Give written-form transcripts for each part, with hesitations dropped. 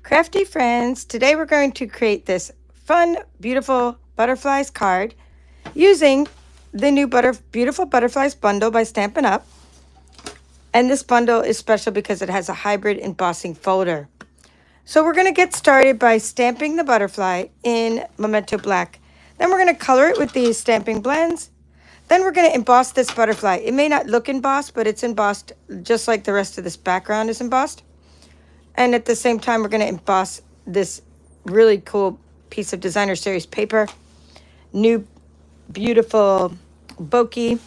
Crafty friends, today we're going to create this fun, beautiful butterflies card using the new Beautiful Butterflies bundle by Stampin' Up. And this bundle is special because it has a hybrid embossing folder. So we're going to get started by stamping the butterfly in Memento Black. Then we're going to color it with these stamping blends. Then we're going to emboss this butterfly. It may not look embossed, but it's embossed just like the rest of this background is embossed. And at the same time, we're going to emboss this really cool piece of designer series paper. New, beautiful Bokeh.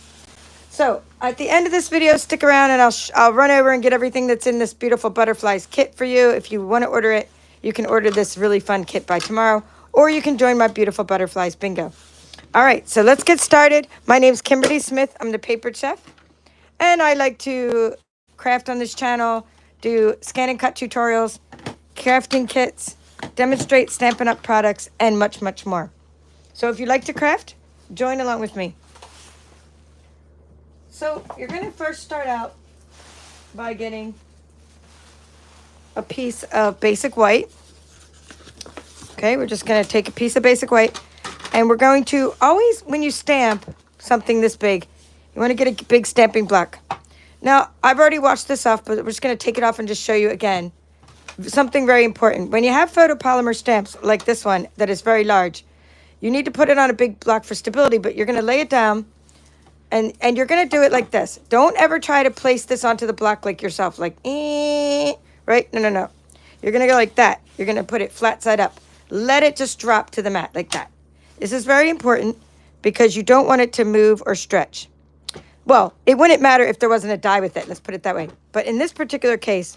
So at the end of this video, stick around and I'll run over and get everything that's in this beautiful butterflies kit for you. If you want to order it, you can order this really fun kit by tomorrow, or you can join my Beautiful Butterflies bingo. All right, so let's get started. My name's Kimberly Smith. I'm the paper chef, and I like to craft on this channel, do scan and cut tutorials, crafting kits, demonstrate Stampin' Up! Products, and much, much more. So if you like to craft, join along with me. So you're going to first start out by getting a piece of basic white. Okay, we're just going to take a piece of basic white, and we're going to always, when you stamp something this big, you want to get a big stamping block. Now, I've already washed this off, but we're just going to take it off and just show you again. Something very important. When you have photopolymer stamps like this one that is very large, you need to put it on a big block for stability, but you're going to lay it down, and you're going to do it like this. Don't ever try to place this onto the block like yourself, like, right? No, no, no. You're going to go like that. You're going to put it flat side up. Let it just drop to the mat like that. This is very important because you don't want it to move or stretch. Well, it wouldn't matter if there wasn't a die with it. Let's put it that way. But in this particular case,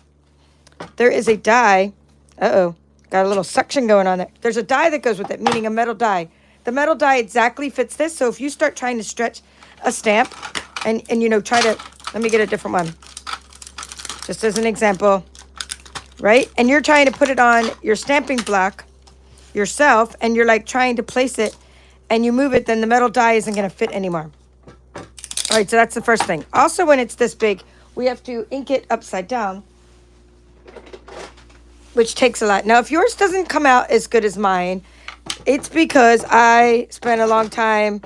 there is a die. Uh-oh. Got a little suction going on there. There's a die that goes with it, meaning a metal die. The metal die exactly fits this. So if you start trying to stretch a stamp and you know, try to, let me get a different one. Just as an example, right? And you're trying to put it on your stamping block yourself, and you're like trying to place it, and you move it, then the metal die isn't going to fit anymore. All right, so that's the first thing. Also, when it's this big, we have to ink it upside down, which takes a lot. Now, if yours doesn't come out as good as mine, it's because I spent a long time,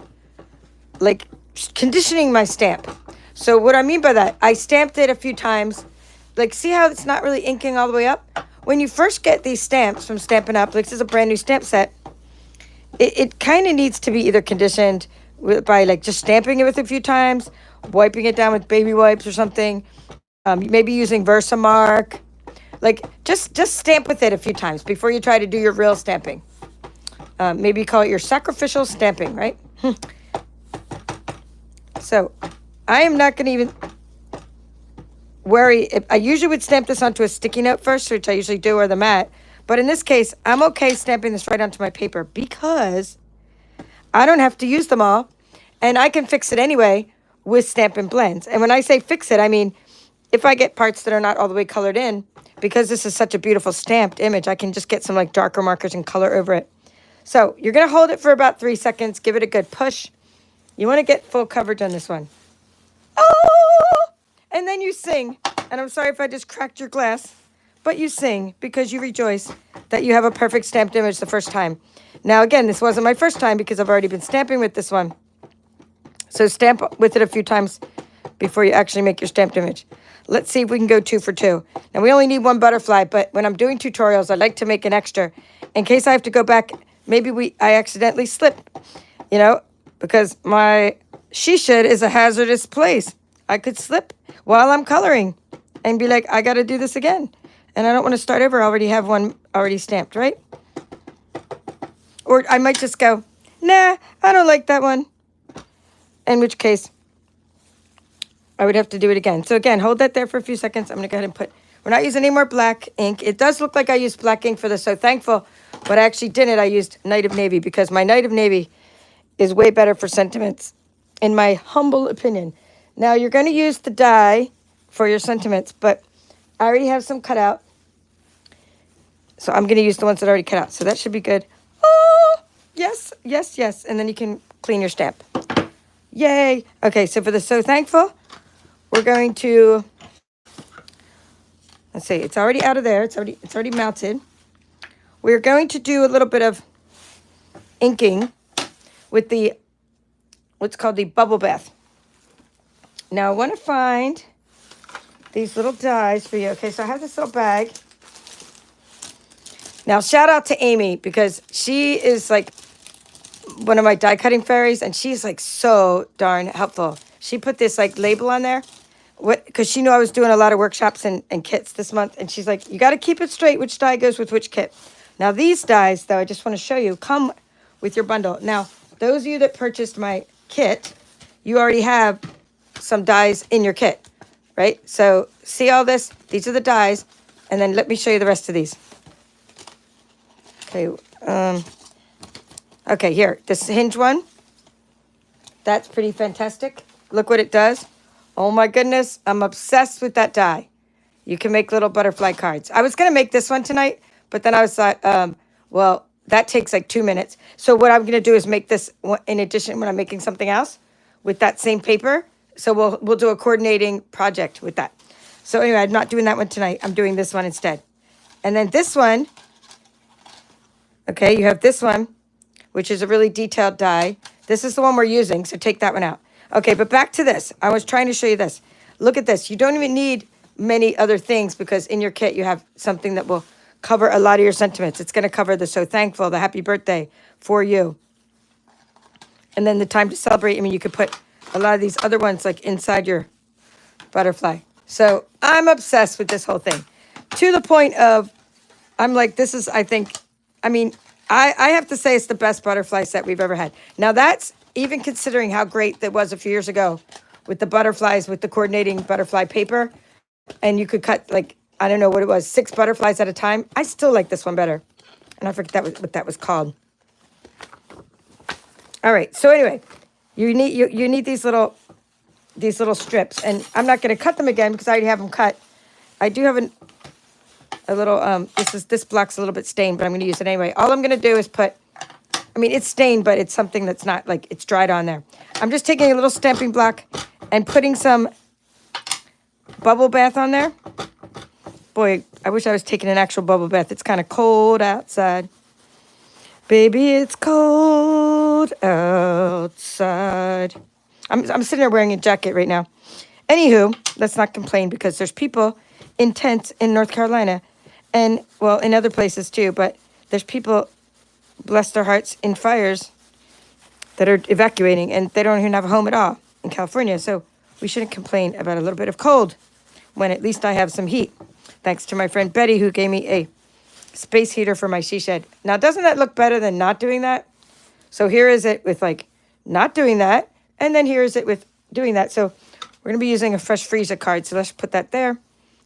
like, conditioning my stamp. So what I mean by that, I stamped it a few times. Like, see how it's not really inking all the way up? When you first get these stamps from Stampin' Up, like this is a brand new stamp set, it kind of needs to be either conditioned by like just stamping it with a few times, wiping it down with baby wipes or something, maybe using Versamark. Like just stamp with it a few times before you try to do your real stamping. Maybe call it your sacrificial stamping, right? So I am not going to even worry. I usually would stamp this onto a sticky note first, which I usually do, or the mat. But in this case, I'm okay stamping this right onto my paper because I don't have to use them all, and I can fix it anyway with Stampin' Blends. And when I say fix it, I mean if I get parts that are not all the way colored in, because this is such a beautiful stamped image, I can just get some like darker markers and color over it. So you're going to hold it for about 3 seconds. Give it a good push. You want to get full coverage on this one. Oh! And then you sing. And I'm sorry if I just cracked your glass, but you sing because you rejoice that you have a perfect stamped image the first time. Now, again, this wasn't my first time because I've already been stamping with this one. So stamp with it a few times before you actually make your stamped image. Let's see if we can go 2 for 2. Now, we only need 1 butterfly, but when I'm doing tutorials, I like to make an extra in case I have to go back. Maybe I accidentally slip, you know, because my she-shed is a hazardous place. I could slip while I'm coloring and be like, I got to do this again. And I don't want to start over. I already have one already stamped, right? Or I might just go, nah, I don't like that one. In which case, I would have to do it again. So again, hold that there for a few seconds. I'm going to go ahead and we're not using any more black ink. It does look like I used black ink for this, so thankful. But I actually didn't. I used Night of Navy because my Night of Navy is way better for sentiments, in my humble opinion. Now, you're going to use the die for your sentiments, but I already have some cut out. So I'm going to use the ones that are already cut out. So that should be good. Oh, yes, yes, yes. And then you can clean your stamp. Yay. Okay, so for the So Thankful, we're going to, let's see, it's already out of there. It's already mounted. we're going to do a little bit of inking with the, what's called the bubble bath. Now, I want to find these little dies for you. Okay, so I have this little bag. Now, shout out to Amy, because she is like one of my die cutting fairies, and she's like so darn helpful. She put this like label on there, because she knew I was doing a lot of workshops and kits this month, and she's like, you got to keep it straight which die goes with which kit. Now, these dies, though, I just want to show you, come with your bundle. Now, those of you that purchased my kit, you already have some dies in your kit, right? So, see all this? These are the dies, and then let me show you the rest of these. Okay, okay, here, this hinge one, that's pretty fantastic. Look what it does. Oh my goodness, I'm obsessed with that die. You can make little butterfly cards. I was going to make this one tonight, but then I was like, well, that takes like 2 minutes. So what I'm going to do is make this in addition when I'm making something else with that same paper. So we'll do a coordinating project with that. So anyway, I'm not doing that one tonight. I'm doing this one instead. And then this one, okay, you have this one, which is a really detailed die. This is the one we're using, so take that one out. Okay, but back to this. I was trying to show you this. Look at this. You don't even need many other things, because in your kit you have something that will cover a lot of your sentiments. It's going to cover the so thankful, the happy birthday for you. And then the time to celebrate. I mean, you could put a lot of these other ones like inside your butterfly. So I'm obsessed with this whole thing, to the point of, I'm like, this is, I think, I mean, I have to say it's the best butterfly set we've ever had. Now, that's even considering how great that was a few years ago with the butterflies, with the coordinating butterfly paper. And you could cut, like, I don't know what it was, 6 butterflies at a time. I still like this one better. And I forget what that was called. All right, so anyway, you need these little strips. And I'm not going to cut them again because I already have them cut. I do have a little, this block's a little bit stained, but I'm going to use it anyway. All I'm going to do is put, I mean, it's stained, but it's something that's not, like, it's dried on there. I'm just taking a little stamping block and putting some bubble bath on there. Boy, I wish I was taking an actual bubble bath. It's kind of cold outside. Baby, it's cold outside. I'm sitting there wearing a jacket right now. Anywho, let's not complain, because there's people in tents in North Carolina, and, well, in other places too, but there's people, bless their hearts, in fires that are evacuating, and they don't even have a home at all in California. So we shouldn't complain about a little bit of cold when at least I have some heat. Thanks to my friend Betty, who gave me a space heater for my she shed. Now, doesn't that look better than not doing that? So here is it with, like, not doing that, and then here is it with doing that. So we're going to be using a fresh freezer card, so let's put that there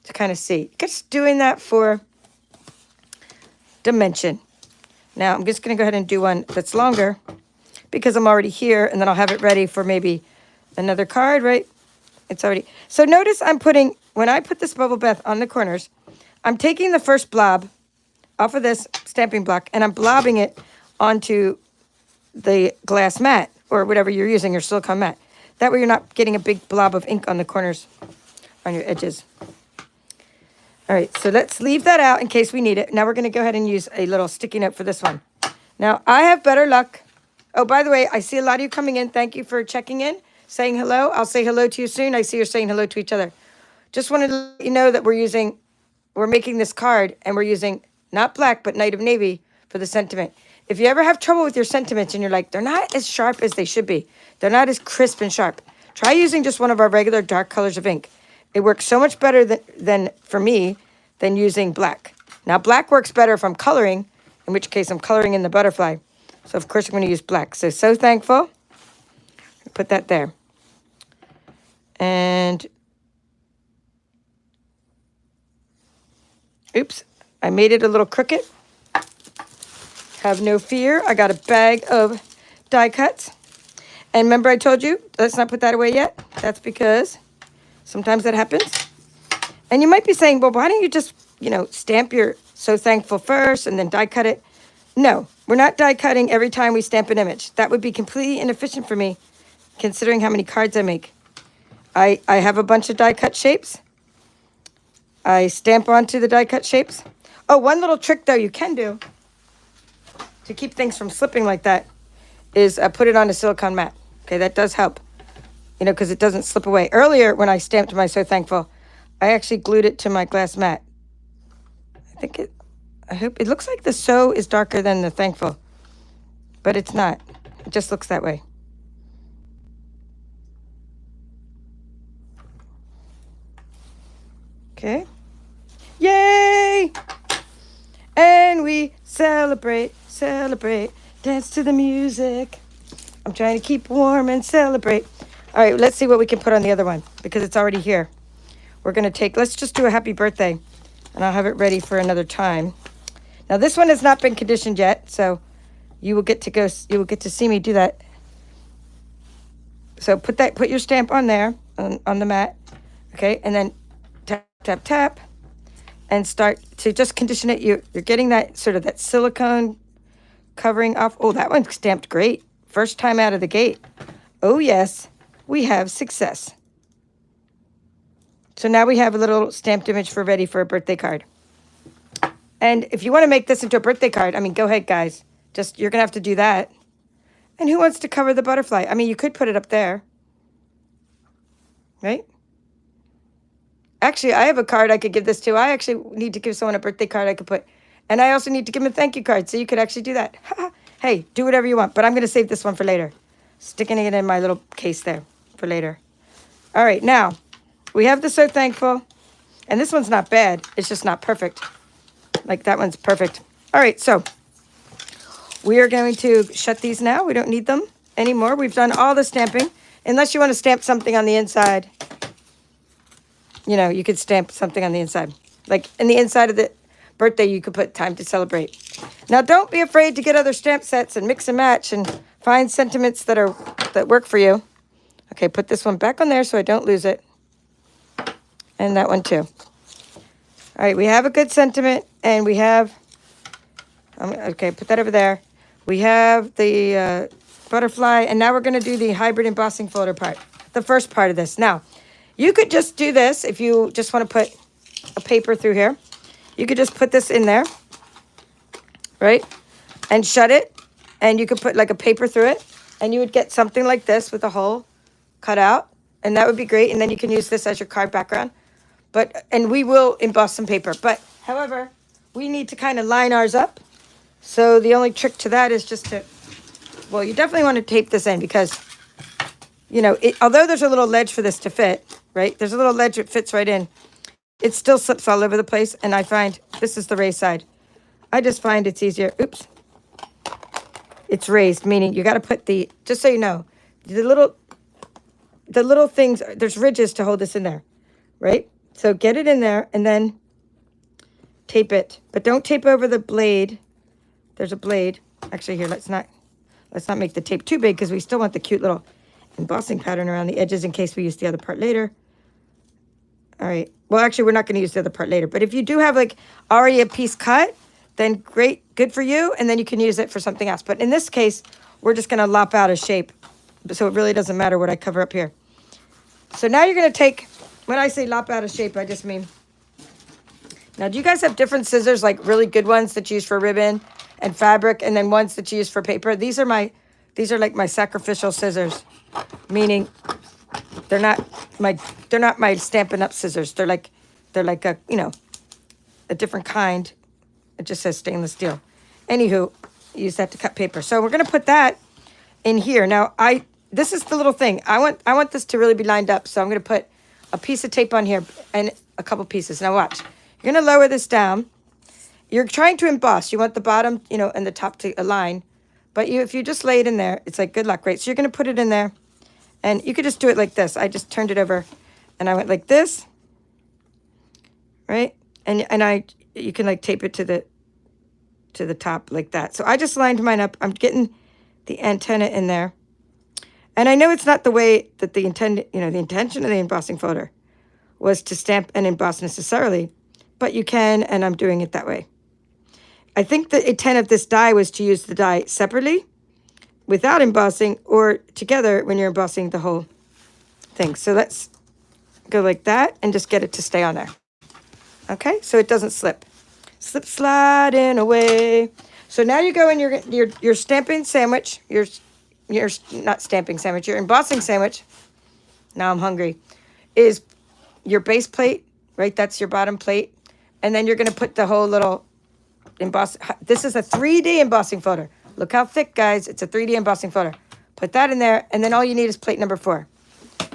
to kind of see. Just doing that for dimension. Now, I'm just going to go ahead and do one that's longer, because I'm already here, and then I'll have it ready for maybe another card, right? It's already... So notice I'm putting... When I put this bubble bath on the corners, I'm taking the first blob off of this stamping block, and I'm blobbing it onto the glass mat, or whatever you're using, your silicone mat. That way you're not getting a big blob of ink on the corners, on your edges. All right, so let's leave that out in case we need it. Now we're going to go ahead and use a little sticky note for this one. Now, I have better luck. Oh, by the way, I see a lot of you coming in. Thank you for checking in, saying hello. I'll say hello to you soon. I see you're saying hello to each other. Just wanted to let you know that we're making this card, and we're using not black, but Night of Navy for the sentiment. If you ever have trouble with your sentiments and you're like, they're not as sharp as they should be, they're not as crisp and sharp, try using just one of our regular dark colors of ink. It works so much better than for me, than using black. Now, black works better if I'm coloring, in which case I'm coloring in the butterfly. So, of course, I'm going to use black. So thankful. Put that there. And... oops, I made it a little crooked. Have no fear. I got a bag of die cuts. And remember I told you, let's not put that away yet. That's because sometimes that happens. And you might be saying, well, why don't you just, stamp your so thankful first and then die cut it? No, we're not die cutting every time we stamp an image. That would be completely inefficient for me, considering how many cards I make. I have a bunch of die cut shapes. I stamp onto the die cut shapes. Oh, one little trick, though, you can do to keep things from slipping like that is put it on a silicone mat. Okay, that does help, you know, because it doesn't slip away. Earlier, when I stamped my So Thankful, I actually glued it to my glass mat. I hope, it looks like the So is darker than the Thankful, but it's not. It just looks that way. Okay. Yay! And we celebrate, celebrate, dance to the music. I'm trying to keep warm and celebrate. All right, let's see what we can put on the other one because it's already here. We're going to take, let's just do a happy birthday, and I'll have it ready for another time. Now, this one has not been conditioned yet, so you will get to see me do that. So put your stamp on there, on the mat, okay, and then tap, tap, tap, and start to just condition it. You're getting that sort of that silicone covering off. Oh, that one's stamped great. First time out of the gate. Oh, yes, we have success. So now we have a little stamped image ready for a birthday card. And if you want to make this into a birthday card, I mean, go ahead, guys. Just, you're going to have to do that. And who wants to cover the butterfly? I mean, you could put it up there. Right? Actually, I have a card I could give this to. I actually need to give someone a birthday card I could put. And I also need to give them a thank you card. So you could actually do that. Hey, do whatever you want. But I'm going to save this one for later. Sticking it in my little case there for later. All right, now, we have the So Thankful. And this one's not bad. It's just not perfect. Like that one's perfect. All right, so we are going to shut these now. We don't need them anymore. We've done all the stamping. Unless you want to stamp something on the inside. You know, you could stamp something on the inside. Like in the inside of the birthday, you could put time to celebrate. Now, don't be afraid to get other stamp sets and mix and match and find sentiments that work for you. Okay, put this one back on there so I don't lose it. And that one too. All right, we have a good sentiment, and we have, okay, put that over there. We have the butterfly, and now we're going to do the hybrid embossing folder part, the first part of this. Now, you could just do this if you just want to put a paper through here. You could just put this in there, right, and shut it, and you could put like a paper through it, and you would get something like this with a hole cut out, and that would be great, and then you can use this as your card background. And we will emboss some paper. But, however, we need to kind of line ours up. So the only trick to that is just to, well, you definitely want to tape this in because, you know, although there's a little ledge for this to fit, right? There's a little ledge that fits right in. It still slips all over the place. And I find, this is the raised side. I just find it's easier. Oops. It's raised, meaning you got to put just so you know, the little things, there's ridges to hold this in there, right? So get it in there and then tape it. But don't tape over the blade. There's a blade. Actually, here, let's not make the tape too big because we still want the cute little embossing pattern around the edges in case we use the other part later. All right. Well, actually, we're not going to use the other part later. But if you do have like already a piece cut, then great, good for you. And then you can use it for something else. But in this case, we're just going to lop out a shape. So it really doesn't matter what I cover up here. So now you're going to take... When I say lop out of shape, I just mean, now do you guys have different scissors, like really good ones that you use for ribbon and fabric, and then ones that you use for paper? These are like my sacrificial scissors, meaning they're not my Stampin' Up scissors. They're like a, you know, a different kind. It just says stainless steel. Anywho, use that to cut paper. So we're gonna put that in here. Now this is the little thing. I want this to really be lined up, so I'm gonna put a piece of tape on here and a couple pieces. Now watch. You're going to lower this down. You're trying to emboss. You want the bottom, you know, and the top to align. But if you just lay it in there, it's like good luck, right? So you're going to put it in there. And you could just do it like this. I just turned it over and I went like this. Right? And you can like tape it to the top like that. So I just lined mine up. I'm getting the antenna in there. And I know it's not the way that the intention of the embossing folder was to stamp and emboss necessarily, but you can, and I'm doing it that way. I think the intent of this die was to use the die separately, without embossing, or together when you're embossing the whole thing. So let's go like that and just get it to stay on there. Okay, so it doesn't slip. Slip sliding away. So now you go in your stamping sandwich, your not stamping sandwich, your embossing sandwich. Now I'm hungry. Is your base plate, right? That's your bottom plate. And then you're going to put the whole little emboss. This is a 3D embossing folder. Look how thick, guys. It's a 3D embossing folder. Put that in there, and then all you need is plate number 4.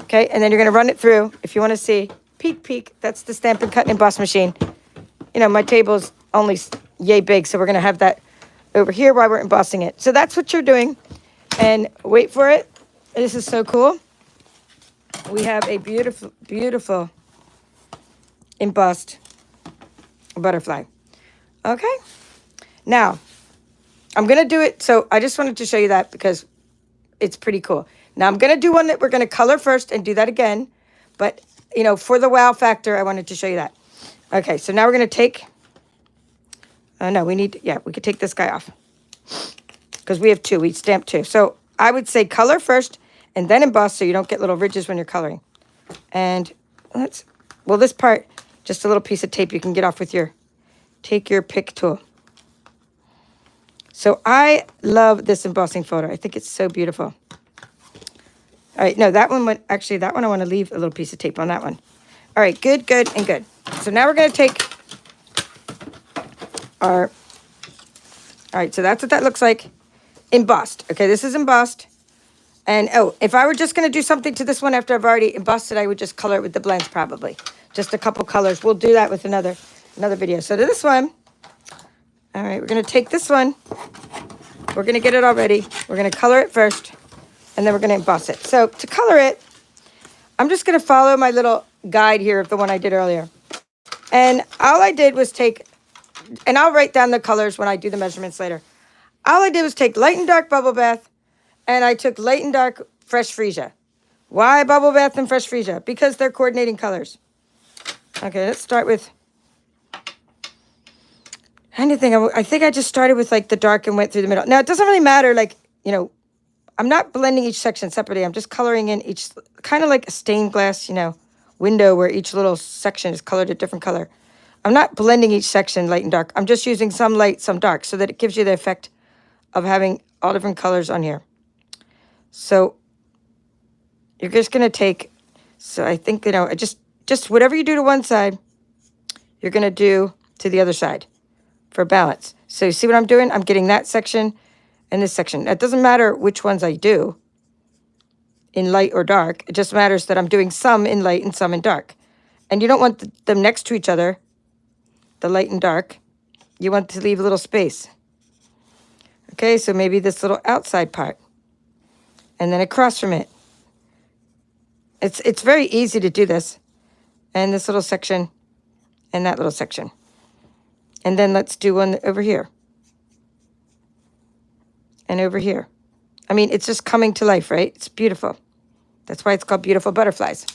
Okay, and then you're going to run it through. If you want to see, peek, that's the Stampin' Cut and Emboss machine. You know, my table's only yay big, so we're going to have that over here while we're embossing it. So that's what you're doing. And wait for it. This is so cool. We have a beautiful, beautiful embossed butterfly. Okay. Now, I'm going to do it. So I just wanted to show you that because it's pretty cool. Now, I'm going to do one that we're going to color first and do that again. But, you know, for the wow factor, I wanted to show you that. Okay, so now we're going to take... no, we could take this guy off. Because we have 2. We stamped 2. So I would say color first and then emboss so you don't get little ridges when you're coloring. And this part, just a little piece of tape you can get off with take your pick tool. So I love this embossing folder. I think it's so beautiful. All right, no, that one I want to leave a little piece of tape on that one. All right, good. So now we're going to take all right, so that's what that looks like. Embossed. Okay, this is embossed. And, if I were just going to do something to this one after I've already embossed it, I would just color it with the blends probably. Just a couple colors. We'll do that with another video. So to this one, all right, we're going to take this one. We're going to get it all ready. We're going to color it first, and then we're going to emboss it. So to color it, I'm just going to follow my little guide here of the one I did earlier. And all I did was take, and I'll write down the colors when I do the measurements later. All I did was take light and dark bubble bath, and I took light and dark fresh freesia. Why bubble bath and fresh freesia? Because they're coordinating colors. Okay, let's start with anything. I think I just started with like the dark and went through the middle. Now, it doesn't really matter, like, you know, I'm not blending each section separately. I'm just coloring in each, kind of like a stained glass, you know, window where each little section is colored a different color. I'm not blending each section light and dark. I'm just using some light, some dark, so that it gives you the effect of having all different colors on here. So you're just going to take, so I think, you know, just whatever you do to one side, you're going to do to the other side for balance. So you see what I'm doing? I'm getting that section and this section. It doesn't matter which ones I do in light or dark. It just matters that I'm doing some in light and some in dark. And you don't want them next to each other, the light and dark. You want to leave a little space. Okay, so maybe this little outside part. And then across from it. It's very easy to do this. And this little section and that little section. And then let's do one over here. And over here. I mean, it's just coming to life, right? It's beautiful. That's why it's called beautiful butterflies.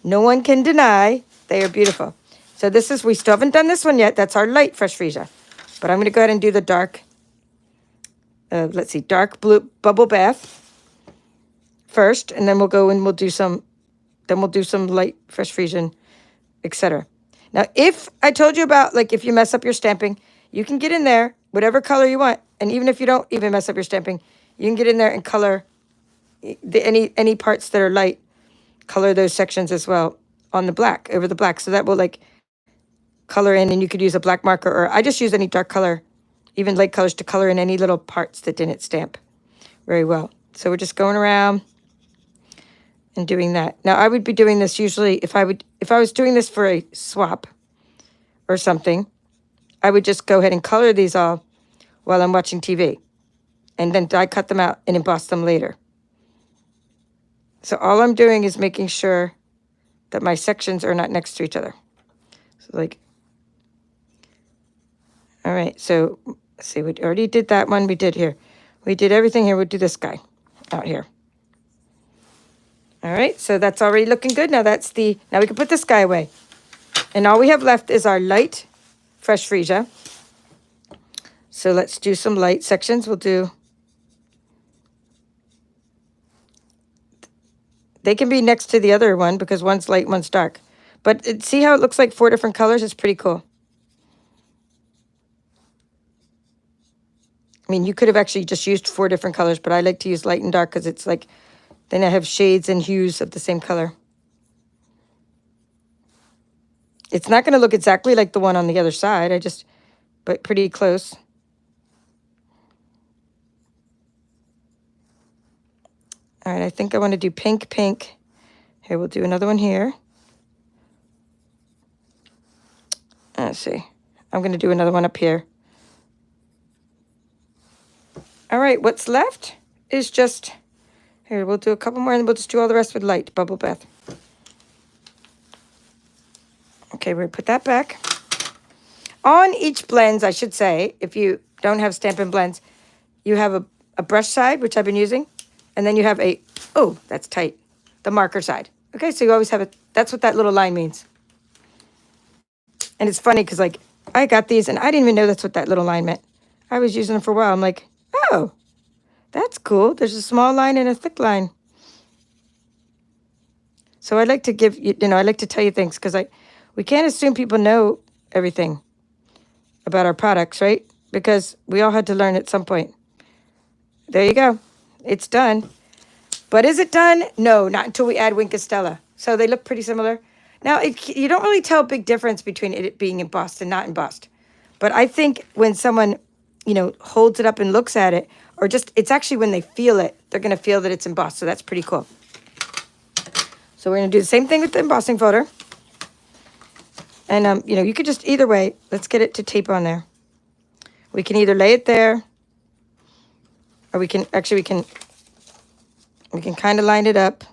No one can deny they are beautiful. So this is, we still haven't done this one yet. That's our light fresh freesia. But I'm going to go ahead and do the dark, let's see, dark blue bubble bath first. And then we'll go and we'll do some light fresh freesia, etc. Now, if I told you about, like, if you mess up your stamping, you can get in there, whatever color you want. And even if you don't even mess up your stamping, you can get in there and color any parts that are light, color those sections as well on the black, over the black. So that will, like, color in, and you could use a black marker, or I just use any dark color, even light colors, to color in any little parts that didn't stamp very well. So we're just going around and doing that. Now, I would be doing this usually if I was doing this for a swap or something, I would just go ahead and color these all while I'm watching TV, and then die cut them out and emboss them later. So all I'm doing is making sure that my sections are not next to each other. So, like, all right, so let's see, we already did that one. We did here. We did everything here. We'll do this guy out here. All right, so that's already looking good. Now now we can put this guy away. And all we have left is our light fresh freesia. So let's do some light sections. We'll do, they can be next to the other one because one's light, one's dark. But see how it looks like 4 different colors? It's pretty cool. I mean, you could have actually just used 4 different colors, but I like to use light and dark because it's like, then I have shades and hues of the same color. It's not going to look exactly like the one on the other side. But pretty close. All right, I think I want to do pink, pink. Here, we'll do another one here. Let's see. I'm going to do another one up here. All right, what's left is just, here, we'll do a couple more and we'll just do all the rest with light, bubble bath. Okay, we're going to put that back. On each blends, I should say, if you don't have Stampin' blends, you have a brush side, which I've been using, and then you have oh, that's tight, the marker side. Okay, so you always have that's what that little line means. And it's funny because, like, I got these and I didn't even know that's what that little line meant. I was using them for a while. I'm like, oh, that's cool. There's a small line and a thick line. So I like to give you, I like to tell you things because we can't assume people know everything about our products, right? Because we all had to learn at some point. There you go. It's done. But is it done? No, not until we add Wink Stella. So they look pretty similar. Now, you don't really tell a big difference between it being embossed and not embossed. But I think when someone, holds it up and looks at it, or just, it's actually when they feel it, they're going to feel that it's embossed. So that's pretty cool. So we're going to do the same thing with the embossing folder. And, you could just, either way, let's get it to tape on there. We can either lay it there, or we can kind of line it up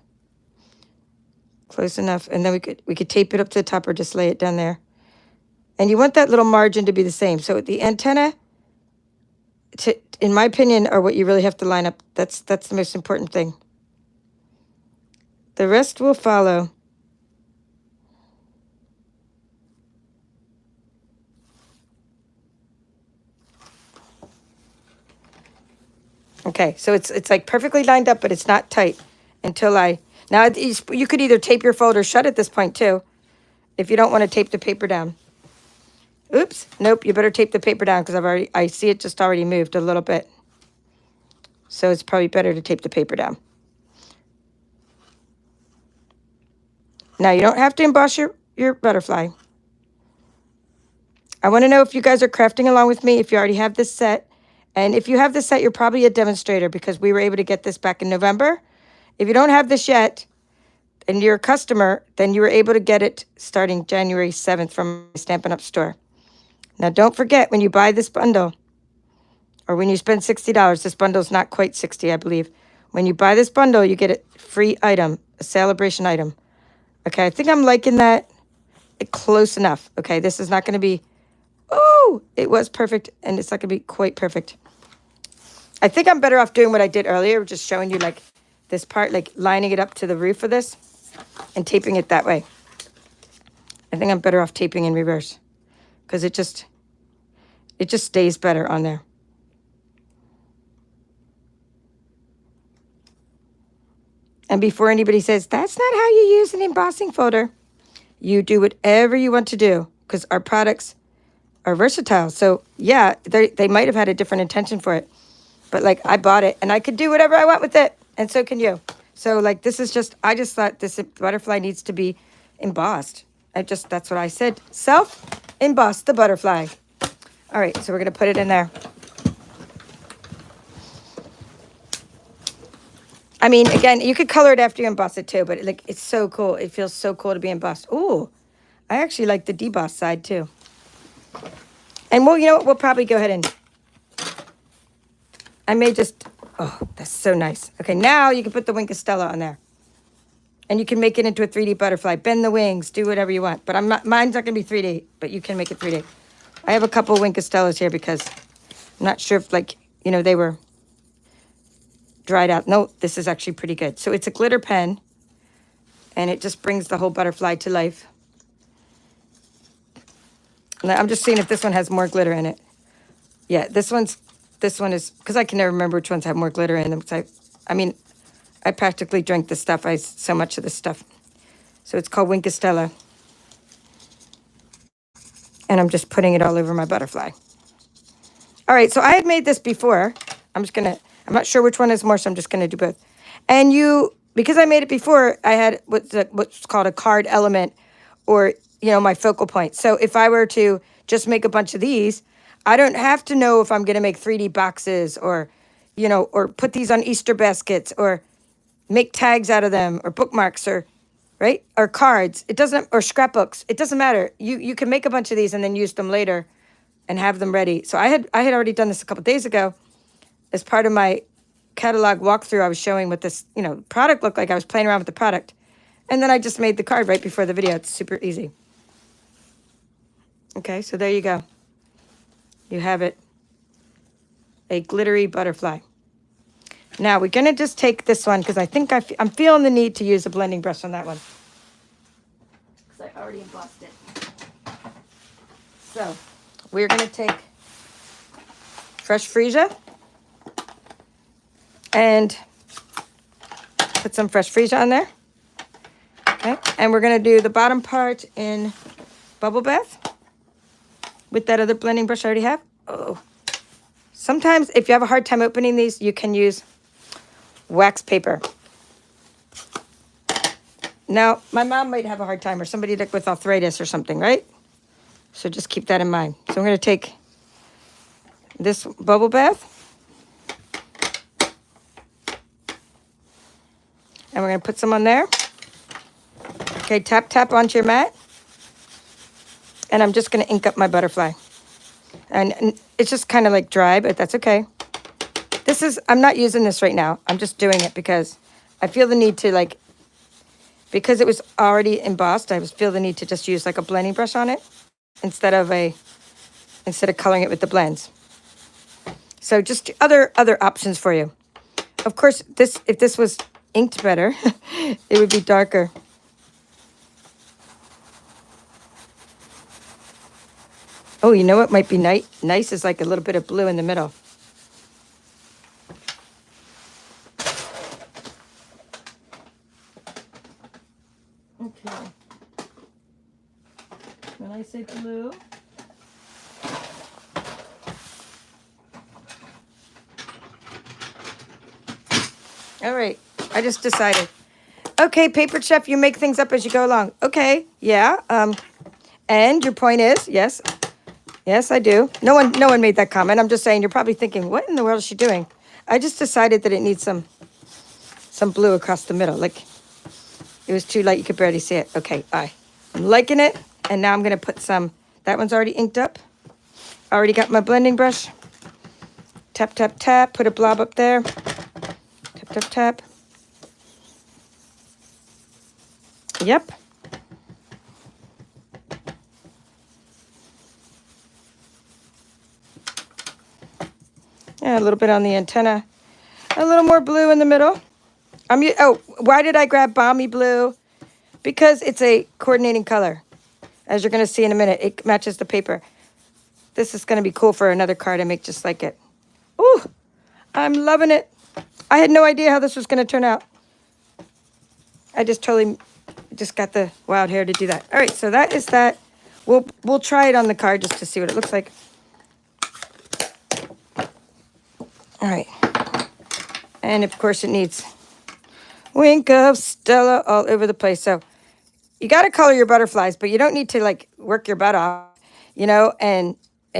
close enough, and then we could tape it up to the top or just lay it down there. And you want that little margin to be the same. So the antenna, in my opinion, are what you really have to line up. That's the most important thing. The rest will follow. Okay, so it's like perfectly lined up, but it's not tight until now you could either tape your folder shut at this point too, if you don't want to tape the paper down. Oops, nope, you better tape the paper down because I see it just already moved a little bit. So it's probably better to tape the paper down. Now you don't have to emboss your butterfly. I want to know if you guys are crafting along with me, if you already have this set. And if you have this set, you're probably a demonstrator because we were able to get this back in November. If you don't have this yet and you're a customer, then you were able to get it starting January 7th from my Stampin' Up! Store. Now, don't forget, when you buy this bundle, or when you spend $60, this bundle is not quite $60, I believe. When you buy this bundle, you get a free item, a celebration item. Okay, I think I'm liking that close enough. Okay, this is not going to be, oh, it was perfect, and it's not going to be quite perfect. I think I'm better off doing what I did earlier, just showing you, like, this part, like, lining it up to the roof of this and taping it that way. I think I'm better off taping in reverse because it just stays better on there. And before anybody says, that's not how you use an embossing folder, you do whatever you want to do because our products are versatile. So, yeah, they might have had a different intention for it. But, like, I bought it, and I could do whatever I want with it, and so can you. So, like, I just thought this butterfly needs to be embossed. That's what I said. Self-emboss the butterfly. All right, so we're going to put it in there. I mean, again, you could color it after you emboss it, too, but, it's so cool. It feels so cool to be embossed. Ooh, I actually like the deboss side, too. And, well, you know what? We'll probably go ahead and... I may just, oh, that's so nice. Okay, now you can put the Wink Stella on there. And you can make it into a 3D butterfly. Bend the wings, do whatever you want. But mine's not going to be 3D, but you can make it 3D. I have a couple Wink Stellas here because I'm not sure if, they were dried out. No, this is actually pretty good. So it's a glitter pen, and it just brings the whole butterfly to life. Now, I'm just seeing if this one has more glitter in it. Yeah, this one is, because I can never remember which ones have more glitter in them. I practically drank this stuff. So much of this stuff. So it's called Wink Stella. And I'm just putting it all over my butterfly. All right, so I had made this before. I'm not sure which one is more, so I'm just gonna do both. And because I made it before, I had what's called a card element, or my focal point. So if I were to just make a bunch of these, I don't have to know if I'm gonna make 3D boxes, or or put these on Easter baskets, or make tags out of them, or bookmarks, or right, or cards. It doesn't, or scrapbooks. It doesn't matter. You can make a bunch of these and then use them later and have them ready. So I had already done this a couple days ago as part of my catalog walkthrough. I was showing what this product looked like. I was playing around with the product, and then I just made the card right before the video. It's super easy. Okay, so there you go. You have it, a glittery butterfly. Now we're gonna just take this one, because I think I'm feeling the need to use a blending brush on that one, because I already embossed it. So we're gonna take fresh freesia and put some fresh freesia on there. Okay, and we're gonna do the bottom part in bubble bath with that other blending brush I already have. Oh, sometimes if you have a hard time opening these, you can use wax paper. Now, my mom might have a hard time, or somebody with arthritis or something, right? So just keep that in mind. So I'm going to take this bubble bath, and we're going to put some on there. Okay, tap, tap onto your mat. And I'm just going to ink up my butterfly. And it's just kind of like dry, but that's okay. I'm not using this right now. I'm just doing it because I feel the need to, because it was already embossed, I feel the need to just use like a blending brush on it instead of coloring it with the blends. So just other options for you. Of course, if this was inked better, it would be darker. Oh, you know what might be nice is like a little bit of blue in the middle. Okay. When I say blue, all right, I just decided. Okay, Paper Chef, you make things up as you go along. Okay, yeah. And your point is, yes, I do. No one made that comment. I'm just saying, you're probably thinking, what in the world is she doing? I just decided that it needs some blue across the middle. Like, it was too light, you could barely see it. Okay, I'm liking it. And now I'm gonna put some, that one's already inked up. Already got my blending brush. Tap, tap, tap, put a blob up there. Tap, tap, tap. Yep. Yeah, a little bit on the antenna. A little more blue in the middle. Why did I grab Balmy Blue? Because it's a coordinating color. As you're going to see in a minute, it matches the paper. This is going to be cool for another card I make just like it. Ooh, I'm loving it. I had no idea how this was going to turn out. I just totally got the wild hair to do that. All right, so that is that. We'll try it on the card just to see what it looks like. All right. And of course it needs wink of Stella all over the place. So you got to color your butterflies, but you don't need to work your butt off, and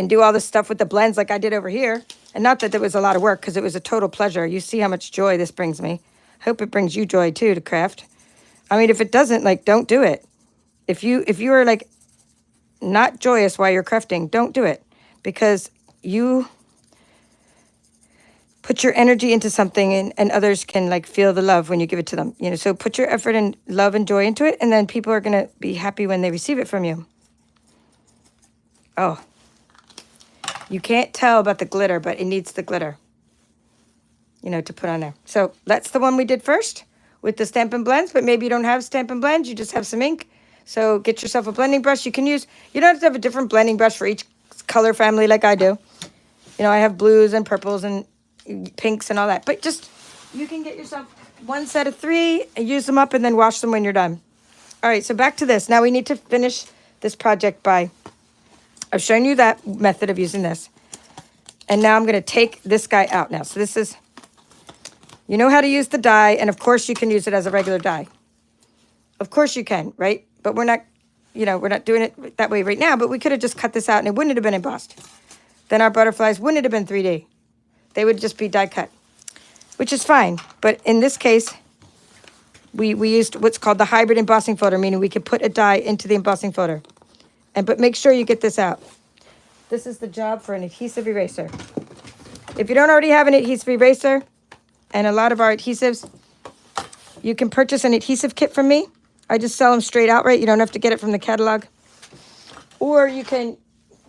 do all this stuff with the blends like I did over here. And not that it was a lot of work, because it was a total pleasure. You see how much joy this brings me. Hope it brings you joy too to craft. I mean, if it doesn't, don't do it. If you are not joyous while you're crafting, don't do it, because you put your energy into something, and others can feel the love when you give it to them. So put your effort and love and joy into it, and then people are going to be happy when they receive it from you. Oh, you can't tell about the glitter, but it needs the glitter, to put on there. So that's the one we did first with the Stampin' Blends, but maybe you don't have Stampin' Blends, you just have some ink. So get yourself a blending brush. You don't have to have a different blending brush for each color family like I do. I have blues and purples and pinks and all that, but you can get yourself one set of 3 and use them up, and then wash them when you're done. All right, so back to this. Now we need to finish this project I've shown you that method of using this. And now I'm going to take this guy out now. So this is, you know how to use the die. And of course you can use it as a regular die. Of course you can, right? But we're not, we're not doing it that way right now. But we could have just cut this out and it wouldn't have been embossed. Then our butterflies wouldn't have been 3D. They would just be die cut, which is fine. But in this case, we used what's called the hybrid embossing folder, meaning we could put a die into the embossing folder. But make sure you get this out. This is the job for an adhesive eraser. If you don't already have an adhesive eraser, and a lot of our adhesives, you can purchase an adhesive kit from me. I just sell them straight outright. You don't have to get it from the catalog. Or you can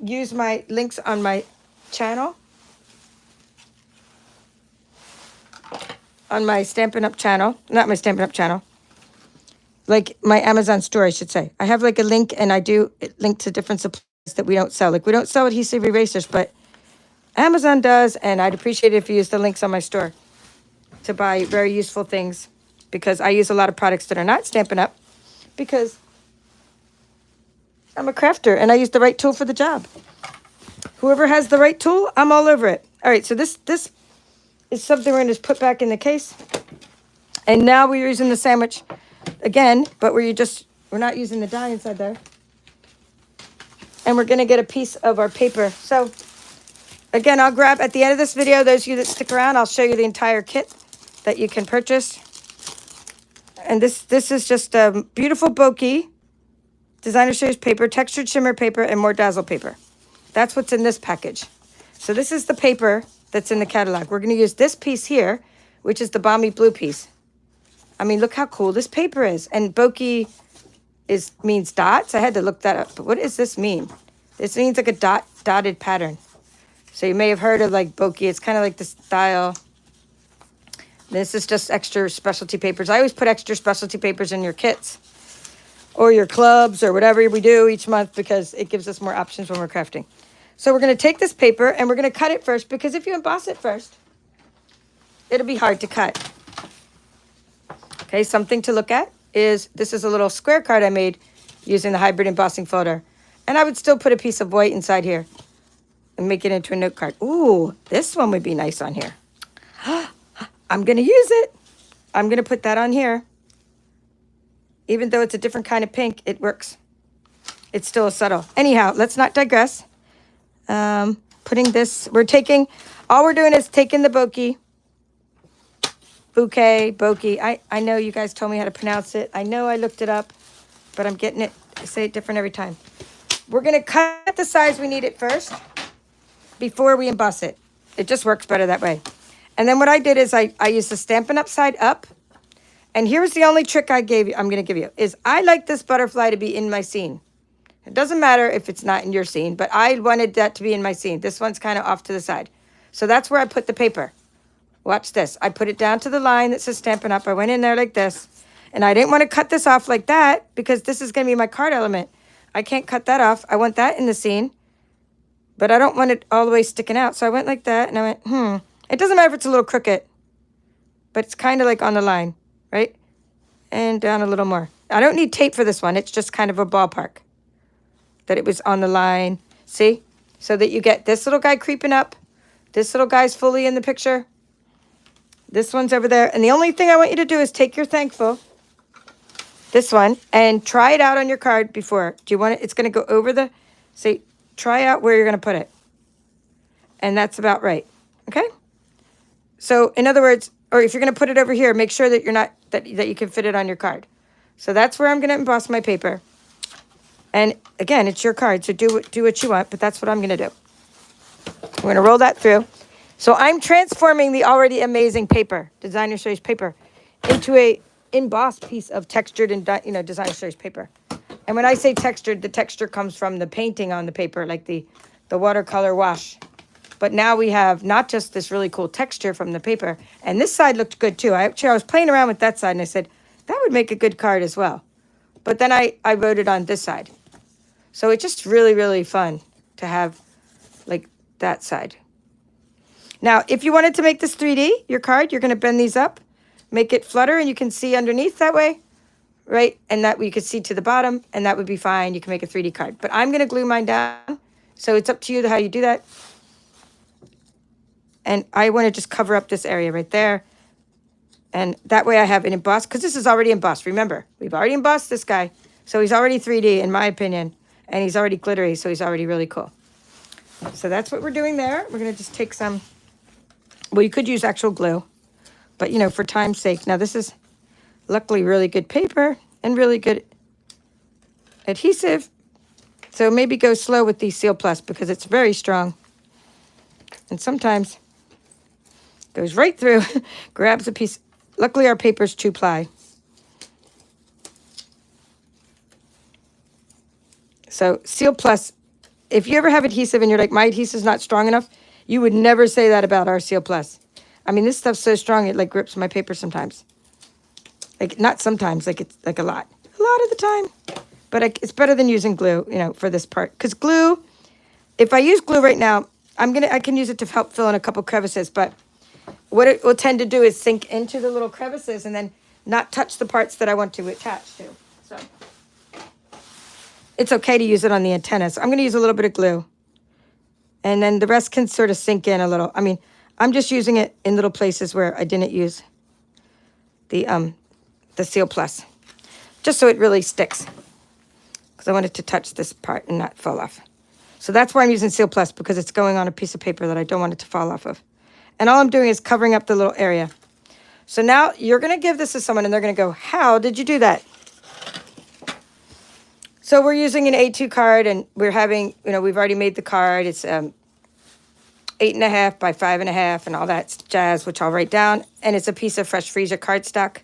use my links on my channel. On my Stampin' Up channel. Not my Stampin' Up channel. Like my Amazon store, I should say. I have like a link, and I do link to different supplies that we don't sell. Like we don't sell adhesive erasers, but Amazon does, and I'd appreciate it if you use the links on my store to buy very useful things, because I use a lot of products that are not Stampin' Up, because I'm a crafter and I use the right tool for the job. Whoever has the right tool, I'm all over it. All right, so this is something we're going to just put back in the case. And now we're using the sandwich again, but we're not using the die inside there. And we're going to get a piece of our paper. So again, I'll grab at the end of this video, those of you that stick around, I'll show you the entire kit that you can purchase. And this is just a beautiful Bokeh designer series paper, textured shimmer paper, and more dazzle paper. That's what's in this package. So this is the paper that's in the catalog. We're going to use this piece here, which is the balmy blue piece. I mean, look how cool this paper is. And Bokeh means dots. I had to look that up. But what does this mean? This means like a dotted pattern. So you may have heard of like Bokeh. It's kind of like the style. This is just extra specialty papers. I always put extra specialty papers in your kits or your clubs or whatever we do each month, because it gives us more options when we're crafting. So we're going to take this paper and we're going to cut it first, because if you emboss it first, it'll be hard to cut. Okay, something to look at is this is a little square card I made using the hybrid embossing folder. And I would still put a piece of white inside here and make it into a note card. Ooh, this one would be nice on here. I'm going to use it. I'm going to put that on here. Even though it's a different kind of pink, it works. It's still a subtle. Anyhow, let's not digress. Putting this, all we're doing is taking the Bokeh. I know you guys told me how to pronounce it. I know I looked it up, but I'm getting it. I say it different every time. We're going to cut the size we need it first before we emboss it. It just works better that way. And then what I did is I used the Stampin' Up side up. And here's the only trick I'm going to give you, is I like this butterfly to be in my scene. It doesn't matter if it's not in your scene, but I wanted that to be in my scene. This one's kind of off to the side. So that's where I put the paper. Watch this. I put it down to the line that says Stampin' Up. I went in there like this. And I didn't want to cut this off like that, because this is going to be my card element. I can't cut that off. I want that in the scene. But I don't want it all the way sticking out. So I went like that, and I went, It doesn't matter if it's a little crooked, but it's kind of like on the line, right? And down a little more. I don't need tape for this one. It's just kind of a ballpark that it was on the line. See? So that you get this little guy creeping up. This little guy's fully in the picture. This one's over there. And the only thing I want you to do is take your thankful, this one, and try it out on your card before. Do you want it? It's going to go over the, see, try out where you're going to put it. And that's about right. Okay? So in other words, or if you're going to put it over here, make sure that you're not, that you can fit it on your card. So that's where I'm going to emboss my paper. And again, it's your card, so do what you want, but that's what I'm going to do. I'm going to roll that through. So I'm transforming the already amazing paper, designer series paper, into a embossed piece of textured and designer series paper. And when I say textured, the texture comes from the painting on the paper, like the watercolor wash. But now we have not just this really cool texture from the paper, and this side looked good too. I was playing around with that side, and I said, that would make a good card as well. But then I voted on this side. So it's just really, really fun to have like that side. Now, if you wanted to make this 3D, your card, you're going to bend these up, make it flutter, and you can see underneath that way, right? And that you could see to the bottom, and that would be fine. You can make a 3D card. But I'm going to glue mine down, so it's up to you how you do that. And I want to just cover up this area right there. And that way I have it embossed, because this is already embossed. Remember, we've already embossed this guy. So he's already 3D, in my opinion. And he's already glittery, so he's already really cool. So that's what we're doing there. We're going to just take some, well, you could use actual glue. But, you know, for time's sake. Now, this is luckily really good paper and really good adhesive. So maybe go slow with the Seal Plus because it's very strong. And sometimes goes right through, grabs a piece. Luckily, our paper's 2-ply. So Seal Plus, if you ever have adhesive and you're like, my adhesive's not strong enough, you would never say that about our Seal Plus. I mean, this stuff's so strong, it like grips my paper sometimes. Like, not sometimes, like it's like a lot of the time. But it's better than using glue, you know, for this part. Because glue, if I use glue right now, I can use it to help fill in a couple crevices, but what it will tend to do is sink into the little crevices and then not touch the parts that I want to attach to. So it's okay to use it on the antenna. So I'm going to use a little bit of glue. And then the rest can sort of sink in a little. I mean, I'm just using it in little places where I didn't use the Seal Plus. Just so it really sticks. Because I want it to touch this part and not fall off. So that's why I'm using Seal Plus, because it's going on a piece of paper that I don't want it to fall off of. And all I'm doing is covering up the little area. So now you're going to give this to someone and they're going to go, how did you do that? So we're using an A2 card and we're having, you know, we've already made the card. It's 8.5 by 5.5 and all that jazz, which I'll write down. And it's a piece of fresh freesia cardstock.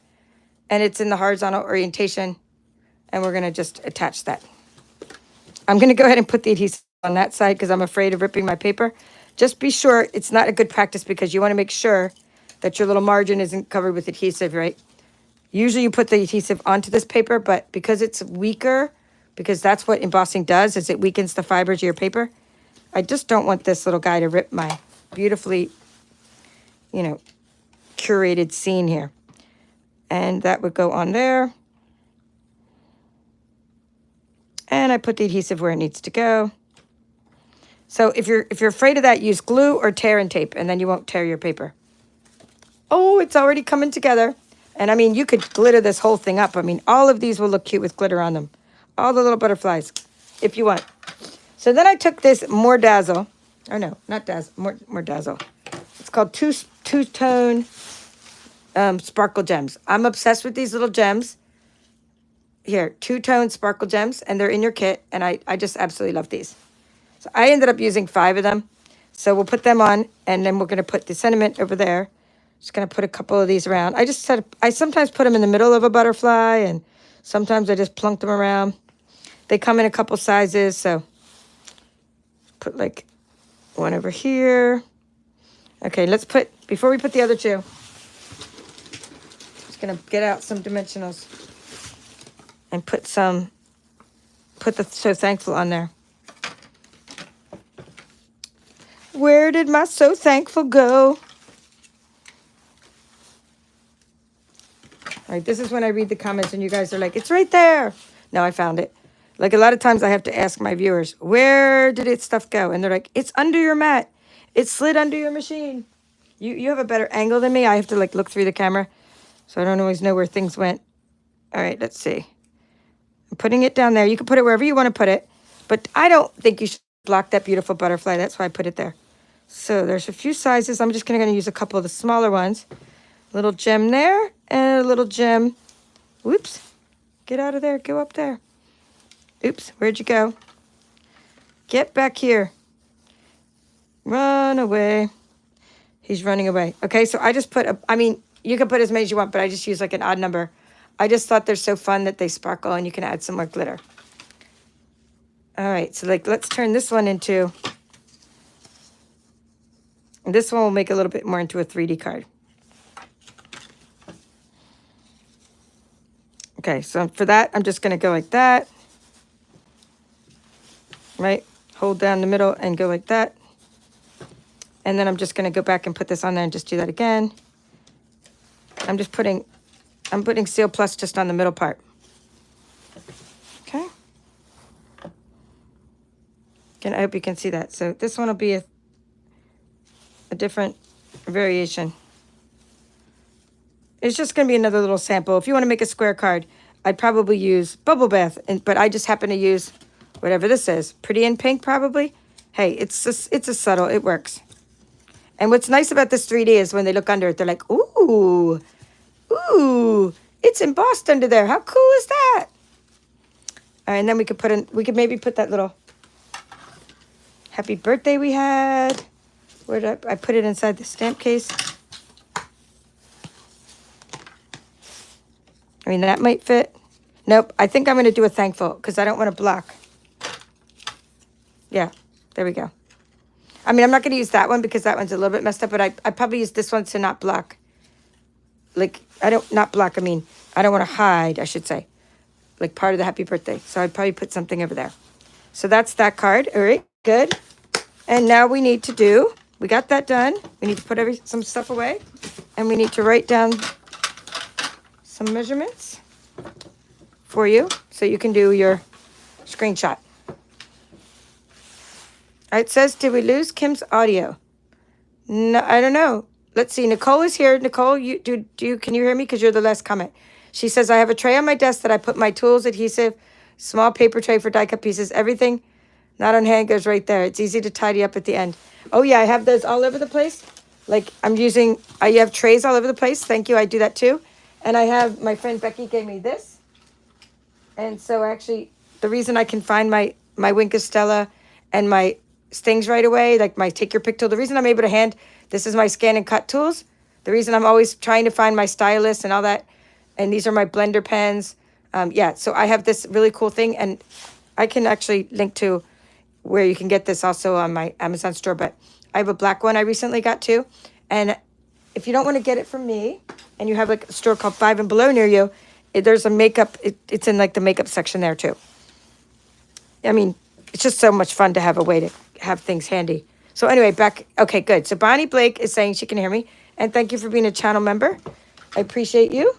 And it's in the horizontal orientation. And we're going to just attach that. I'm going to go ahead and put the adhesive on that side because I'm afraid of ripping my paper. Just be sure it's not a good practice because you want to make sure that your little margin isn't covered with adhesive, right? Usually you put the adhesive onto this paper, but because it's weaker, because that's what embossing does, is it weakens the fibers of your paper. I just don't want this little guy to rip my beautifully, you know, curated scene here. And that would go on there. And I put the adhesive where it needs to go. So if you're afraid of that, use glue or tear and tape, and then you won't tear your paper. Oh, it's already coming together. And I mean, you could glitter this whole thing up. I mean, all of these will look cute with glitter on them. All the little butterflies, if you want. So then I took this More Dazzle. Oh, no, not Dazzle. More Dazzle. It's called two-tone sparkle gems. I'm obsessed with these little gems. Here, two-tone sparkle gems, and they're in your kit, and I just absolutely love these. So I ended up using 5 of them. So we'll put them on, and then we're going to put the sentiment over there. Just going to put a couple of these around. I sometimes put them in the middle of a butterfly, and sometimes I just plunk them around. They come in a couple sizes, so put like one over here. Okay, before we put the other two, just going to get out some dimensionals and put the So Thankful on there. Where did my So Thankful go? All right, this is when I read the comments and you guys are like, it's right there. No, I found it. Like a lot of times I have to ask my viewers, where did its stuff go? And they're like, it's under your mat. It slid under your machine. You have a better angle than me. I have to like look through the camera. So I don't always know where things went. All right, let's see. I'm putting it down there. You can put it wherever you want to put it. But I don't think you should block that beautiful butterfly. That's why I put it there. So there's a few sizes. I'm just going to use a couple of the smaller ones. Little gem there and a little gem. Whoops. Get out of there. Go up there. Oops. Where'd you go? Get back here. Run away. He's running away. Okay, so I just put you can put as many as you want, but I just use like an odd number. I just thought they're so fun that they sparkle and you can add some more glitter. All right, so like let's turn this one into, this one will make a little bit more into a 3D card. Okay, so for that, I'm just going to go like that. Right? Hold down the middle and go like that. And then I'm just going to go back and put this on there and just do that again. I'm putting Seal Plus just on the middle part. Okay. I hope you can see that. So this one will be a different variation. It's just going to be another little sample. If you want to make a square card, I'd probably use Bubble Bath, but I just happen to use whatever this is. Pretty in Pink, probably. Hey, it's a subtle. It works. And what's nice about this 3D is when they look under it, they're like, ooh, ooh, it's embossed under there. How cool is that? All right, and then we could maybe put that little happy birthday we had. Where did I put it inside the stamp case? I mean, that might fit. Nope, I think I'm going to do a thankful because I don't want to block. Yeah, there we go. I mean, I'm not going to use that one because that one's a little bit messed up, but I probably use this one to not block. Like, not block, I mean, I don't want to hide, I should say. Like part of the happy birthday. So I'd probably put something over there. So that's that card. All right, good. And now we need to we got that done. We need to put some stuff away. And we need to write down some measurements for you so you can do your screenshot. It says, did we lose Kim's audio? No, I don't know. Let's see. Nicole is here. Nicole, can you hear me? Because you're the last comment. She says, I have a tray on my desk that I put my tools, adhesive, small paper tray for die cut pieces. Everything not on hand goes right there. It's easy to tidy up at the end. Oh, yeah, I have those all over the place. Like I have trays all over the place. Thank you. I do that too. And I have, my friend Becky gave me this. And so actually, the reason I can find my Wink of Stella and my stings right away, like my take your pick tool, the reason I'm able to this is my scan and cut tools. The reason I'm always trying to find my stylus and all that, and these are my blender pens. Yeah, so I have this really cool thing, and I can actually link to where you can get this also on my Amazon store, but I have a black one I recently got too. And if you don't want to get it from me, and you have like a store called 5 and Below near you, there's a makeup, it's in like the makeup section there too. I mean, it's just so much fun to have a way to have things handy. So anyway, okay, good. So Bonnie Blake is saying she can hear me. And thank you for being a channel member. I appreciate you.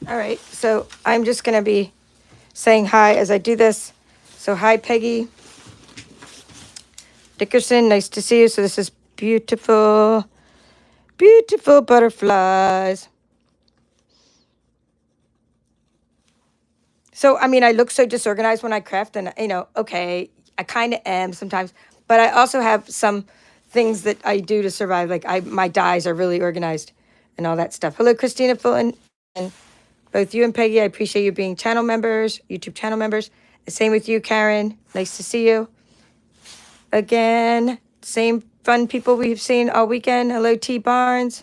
All right, so I'm just going to be saying hi as I do this. So hi, Peggy Dickerson. Nice to see you. So this is beautiful, beautiful butterflies. So, I mean, I look so disorganized when I craft, and, okay, I kind of am sometimes, but I also have some things that I do to survive. Like my dies are really organized and all that stuff. Hello, Christina Fulton, and both you and Peggy, I appreciate you being channel members, YouTube channel members. Same with you, Karen. Nice to see you. Again, same fun people we've seen all weekend. Hello, T. Barnes.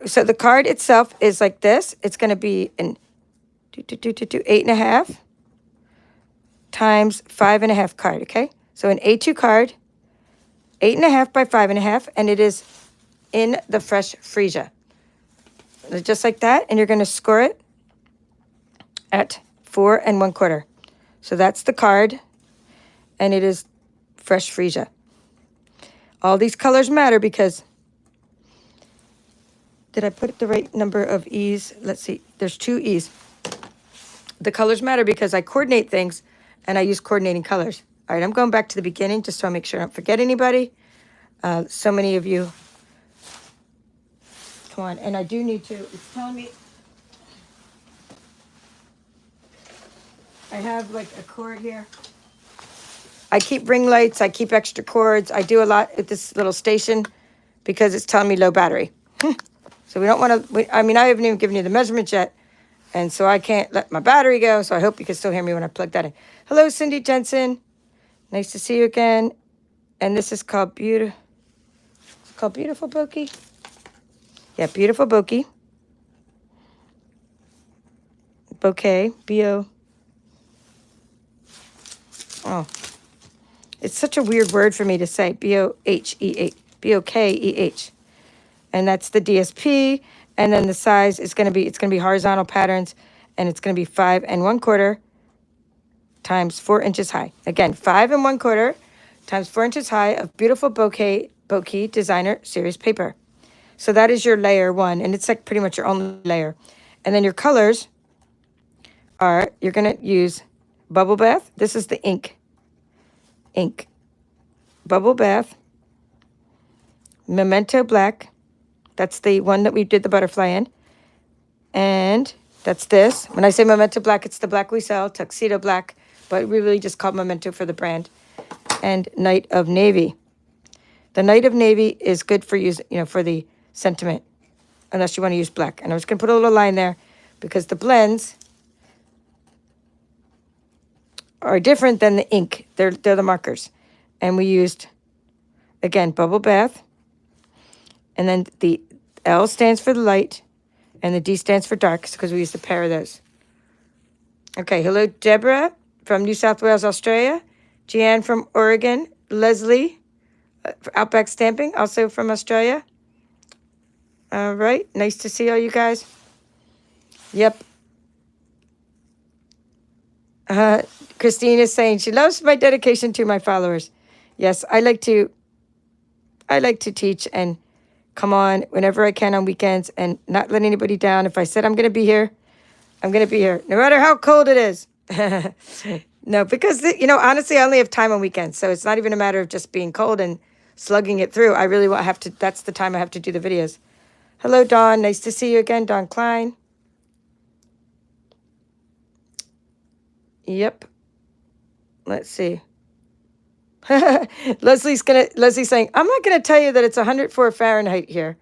So the card itself is like this. It's going to be an 8.5 times 5.5 card, okay? So an A2 card, 8.5 by 5.5, and it is in the fresh freesia. Just like that, and you're going to score it at 4 1/4. So that's the card, and it is fresh freesia. All these colors matter because, did I put the right number of E's? Let's see, there's 2 E's. The colors matter because I coordinate things, and I use coordinating colors. All right, I'm going back to the beginning just so I make sure I don't forget anybody. So many of you. Come on, and I do need to, it's telling me, I have like a cord here. I keep ring lights, I keep extra cords. I do a lot at this little station because it's telling me low battery. So we don't want to, I haven't even given you the measurements yet. And so I can't let my battery go. So I hope you can still hear me when I plug that in. Hello, Cindy Jensen. Nice to see you again. And this is called Beautiful Bokeh. Yeah, Beautiful Bokeh. Bokeh. B-O. Oh. It's such a weird word for me to say. B-O-H-E-H. B-O-K-E-H. And that's the DSP. And then the size is going to be, horizontal patterns. And it's going to be 5 1/4 times 4 inches high. Again, 5 1/4 times 4 inches high of Beautiful Bokeh Designer Series paper. So that is your layer 1. And it's like pretty much your only layer. And then your colors are, you're going to use Bubble Bath. This is the ink. Ink. Bubble Bath. Memento Black. That's the one that we did the butterfly in. And that's this. When I say Memento Black, it's the black we sell, Tuxedo Black, but we really just call Memento for the brand. And Night of Navy. The Night of Navy is good for use, for the sentiment, unless you want to use black. And I'm just going to put a little line there because the blends are different than the ink. They're the markers. And we used, again, Bubble Bath. And then the L stands for the light. And the D stands for dark because we used a pair of those. Okay, hello, Deborah from New South Wales, Australia. Jeanne from Oregon. Leslie, Outback Stamping, also from Australia. All right, nice to see all you guys. Yep. Christine is saying she loves my dedication to my followers. Yes, I like to teach and come on whenever I can on weekends and not let anybody down. If I said I'm going to be here, I'm going to be here, no matter how cold it is. No, because, honestly, I only have time on weekends. So it's not even a matter of just being cold and slugging it through. I really have to, that's the time I have to do the videos. Hello, Dawn. Nice to see you again, Dawn Klein. Yep. Let's see. Leslie's saying, I'm not gonna tell you that it's 104 Fahrenheit here.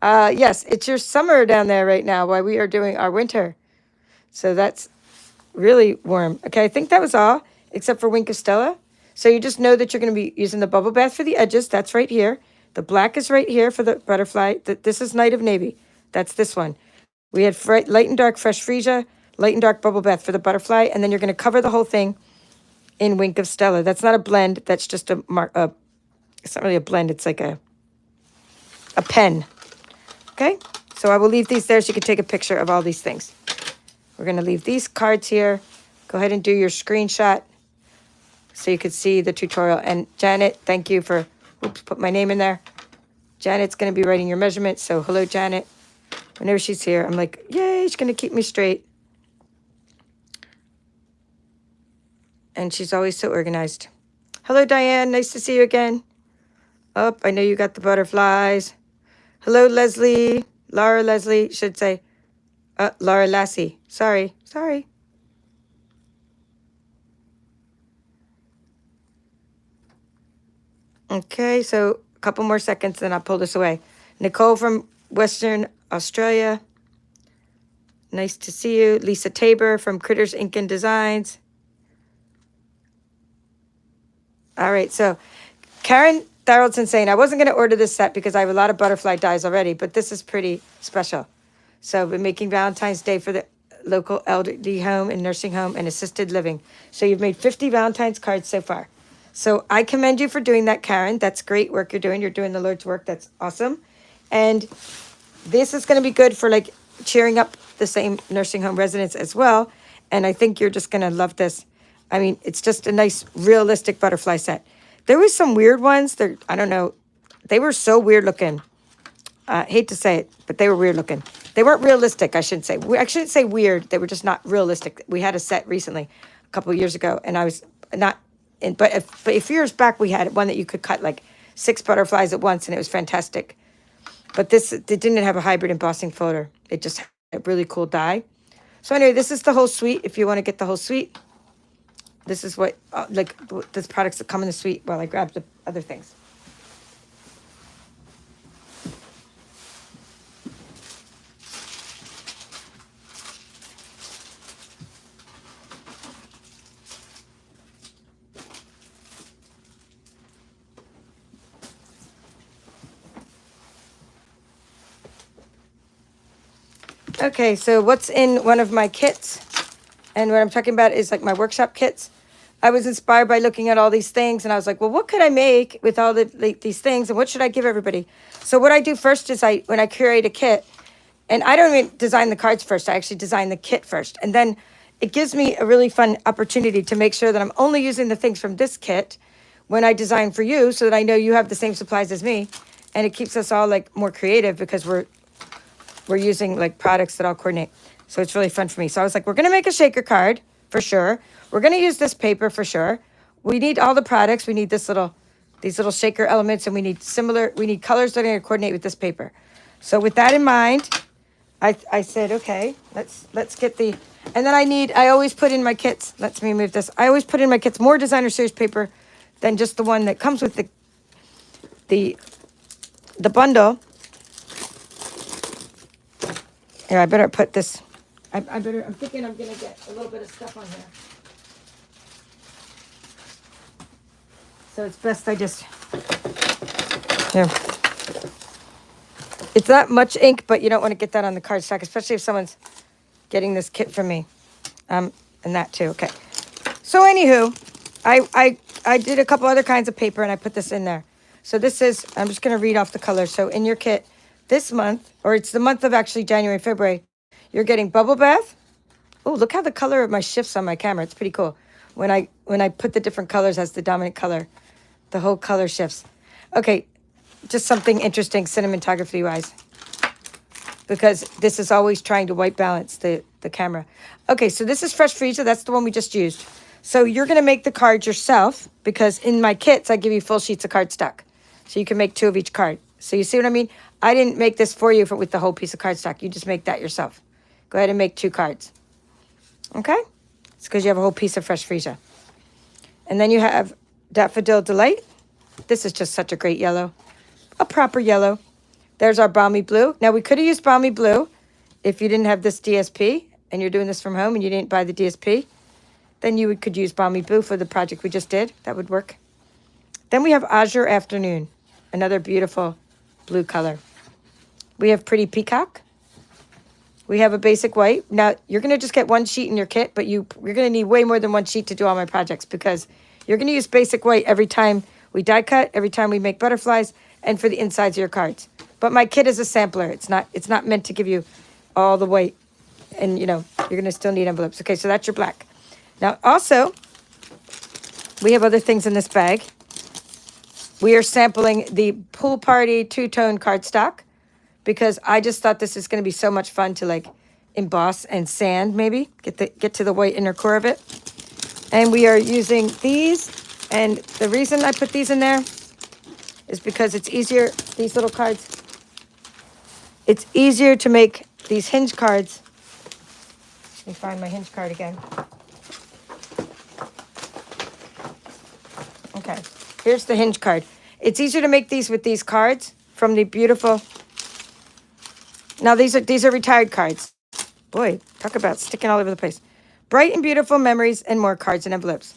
Yes, it's your summer down there right now while we are doing our winter. So that's really warm. Okay, I think that was all, except for Wink of Stella. So you just know that you're gonna be using the Bubble Bath for the edges. That's right here. The black is right here for the butterfly. This is Night of Navy. That's this one. We had light and dark Fresh Freesia, light and dark Bubble Bath for the butterfly, and then you're gonna cover the whole thing in Wink of Stella. That's not a blend. That's just it's not really a blend. It's like a pen. Okay? So I will leave these there so you can take a picture of all these things. We're going to leave these cards here. Go ahead and do your screenshot so you could see the tutorial. And Janet, thank you for, put my name in there. Janet's going to be writing your measurements. So hello, Janet. Whenever she's here, I'm like, yay, she's going to keep me straight. And she's always so organized. Hello, Diane. Nice to see you again. Oh, I know you got the butterflies. Hello, Leslie. Laura Leslie, should say. Laura Lassie. Sorry. Okay, so a couple more seconds, then I'll pull this away. Nicole from Western Australia. Nice to see you. Lisa Tabor from Critters Ink and Designs. All right, so Karen Tharaldson saying, I wasn't going to order this set because I have a lot of butterfly dies already, but this is pretty special. So I've been making Valentine's Day for the local elderly home and nursing home and assisted living. So you've made 50 Valentine's cards so far. So I commend you for doing that, Karen. That's great work you're doing. You're doing the Lord's work. That's awesome. And this is going to be good for like cheering up the same nursing home residents as well. And I think you're just going to love this. I mean, it's just a nice, realistic butterfly set. There was some weird ones. I don't know. They were so weird looking. Hate to say it, but they were weird looking. They weren't realistic, I shouldn't say. I shouldn't say weird. They were just not realistic. We had a set recently, a couple of years ago, and I was not... But a few years back, we had one that you could cut like 6 butterflies at once, and it was fantastic. But it didn't have a hybrid embossing folder. It just had a really cool die. So anyway, this is the whole suite. If you want to get the whole suite, this is what, the products that come in the suite while I grab the other things. Okay, so what's in one of my kits, and what I'm talking about is like my workshop kits. I was inspired by looking at all these things, and I was like, well, what could I make with all these things, and what should I give everybody? So what I do first is when I curate a kit, and I don't even design the cards first, I actually design the kit first, and then it gives me a really fun opportunity to make sure that I'm only using the things from this kit when I design for you, so that I know you have the same supplies as me, and it keeps us all like more creative because we're using like products that all coordinate. So it's really fun for me. So I was like, we're going to make a shaker card for sure. We're going to use this paper for sure. We need all the products. We need these little shaker elements, and we need colors that are going to coordinate with this paper. So with that in mind, I said, okay, let's get the, and then I always put in my kits, let me move this. I always put in my kits more designer series paper than just the one that comes with the bundle. Here, I better put this, I'm thinking I'm going to get a little bit of stuff on here. So it's best I just, here. It's not much ink, but you don't want to get that on the cardstock, especially if someone's getting this kit from me. And that too, okay. So anywho, I did a couple other kinds of paper and I put this in there. So this is, I'm just going to read off the colors. So in your kit this month, or it's the month of actually January, February, you're getting Bubble Bath. Oh, look how the color of my shifts on my camera. It's pretty cool. When I put the different colors as the dominant color, the whole color shifts. Okay, just something interesting cinematography wise, because this is always trying to white balance the camera. Okay, so this is Fresh Freezer. That's the one we just used. So you're going to make the cards yourself, because in my kits, I give you full sheets of cardstock. So you can make 2 of each card. So you see what I mean? I didn't make this for you with the whole piece of cardstock. You just make that yourself. Go ahead and make 2 cards. Okay? It's because you have a whole piece of Fresh Freezer. And then you have Daffodil Delight. This is just such a great yellow. A proper yellow. There's our Balmy Blue. Now, we could have used Balmy Blue if you didn't have this DSP and you're doing this from home and you didn't buy the DSP. Then you could use Balmy Blue for the project we just did. That would work. Then we have Azure Afternoon, another beautiful blue color. We have Pretty Peacock. We have a basic white. Now, you're going to just get 1 sheet in your kit, but you're going to need way more than 1 sheet to do all my projects, because you're going to use basic white every time we die cut, every time we make butterflies, and for the insides of your cards. But my kit is a sampler. It's not meant to give you all the white, and you're going to still need envelopes. Okay, so that's your black. Now, also, we have other things in this bag. We are sampling the Pool Party 2-tone cardstock, because I just thought this is going to be so much fun to emboss and sand, maybe get to the white inner core of it. And we are using these, and the reason I put these in there is because it's easier, these little cards, it's easier to make these hinge cards. Let me find my hinge card again. Okay, here's the hinge card. It's easier to make these with these cards from the beautiful. Now these are retired cards. Boy, talk about sticking all over the place. Bright and beautiful memories and more cards and envelopes,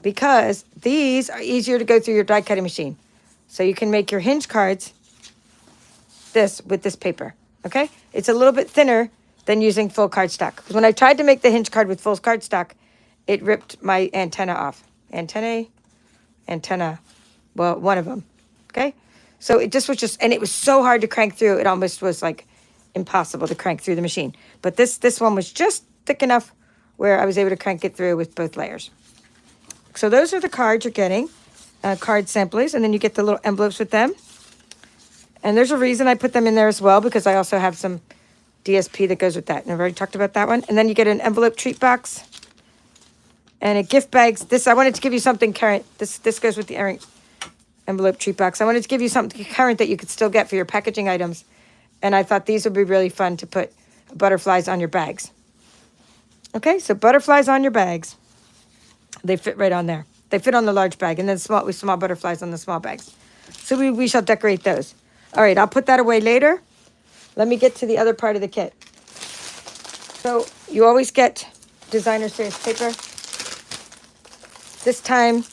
because these are easier to go through your die cutting machine. So you can make your hinge cards with this paper. Okay, it's a little bit thinner than using full cardstock. Because when I tried to make the hinge card with full cardstock, it ripped my antenna off. Antenna. Well, one of them. Okay, so it just was and it was so hard to crank through. It almost was impossible to crank through the machine. But this one was just thick enough where I was able to crank it through with both layers. So those are the cards you're getting, card samplers, and then you get the little envelopes with them. And there's a reason I put them in there as well, because I also have some DSP that goes with that. And I've already talked about that one. And then you get an envelope treat box and a gift bags. I wanted to give you something current. This goes with the envelope treat box. I wanted to give you something current that you could still get for your packaging items. And I thought these would be really fun to put butterflies on your bags. Okay, so butterflies on your bags. They fit right on there. They fit on the large bag, and then small butterflies on the small bags. So we shall decorate those. All right, I'll put that away later. Let me get to the other part of the kit. So you always get designer series paper. This time,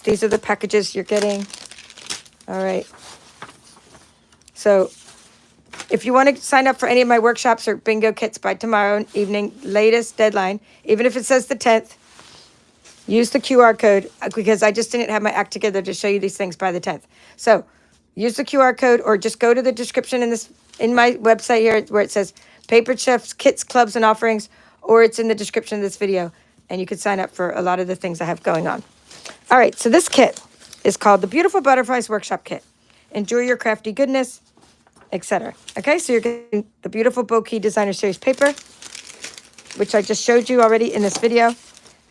these are the packages you're getting. All right. So if you want to sign up for any of my workshops or bingo kits by tomorrow evening, latest deadline, even if it says the 10th, use the QR code, because I just didn't have my act together to show you these things by the 10th. So use the QR code, or just go to the description in my website here where it says Paper Chefs, Kits, Clubs, and Offerings, or it's in the description of this video, and you can sign up for a lot of the things I have going on. All right, so this kit is called the Beautiful Butterflies Workshop Kit. Enjoy your crafty goodness. etc. Okay, so you're getting the beautiful Bokeh Designer Series paper, which I just showed you already in this video.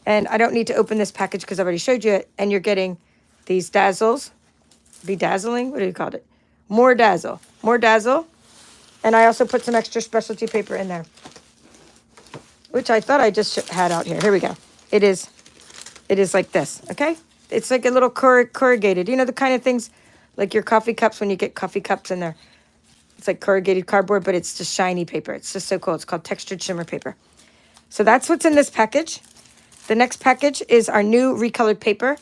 And I don't need to open this package because I already showed you it. And you're getting these dazzles, bedazzling, what do you call it? More dazzle. And I also put some extra specialty paper in there, which I thought I just had out here. Here we go. It is like this, okay? It's like a little corrugated. You know the kind of things like your coffee cups when you get coffee cups in there. It's like corrugated cardboard, but it's just shiny paper. It's just so cool. It's called textured shimmer paper. So that's what's in this package. The next package is our new recolored paper.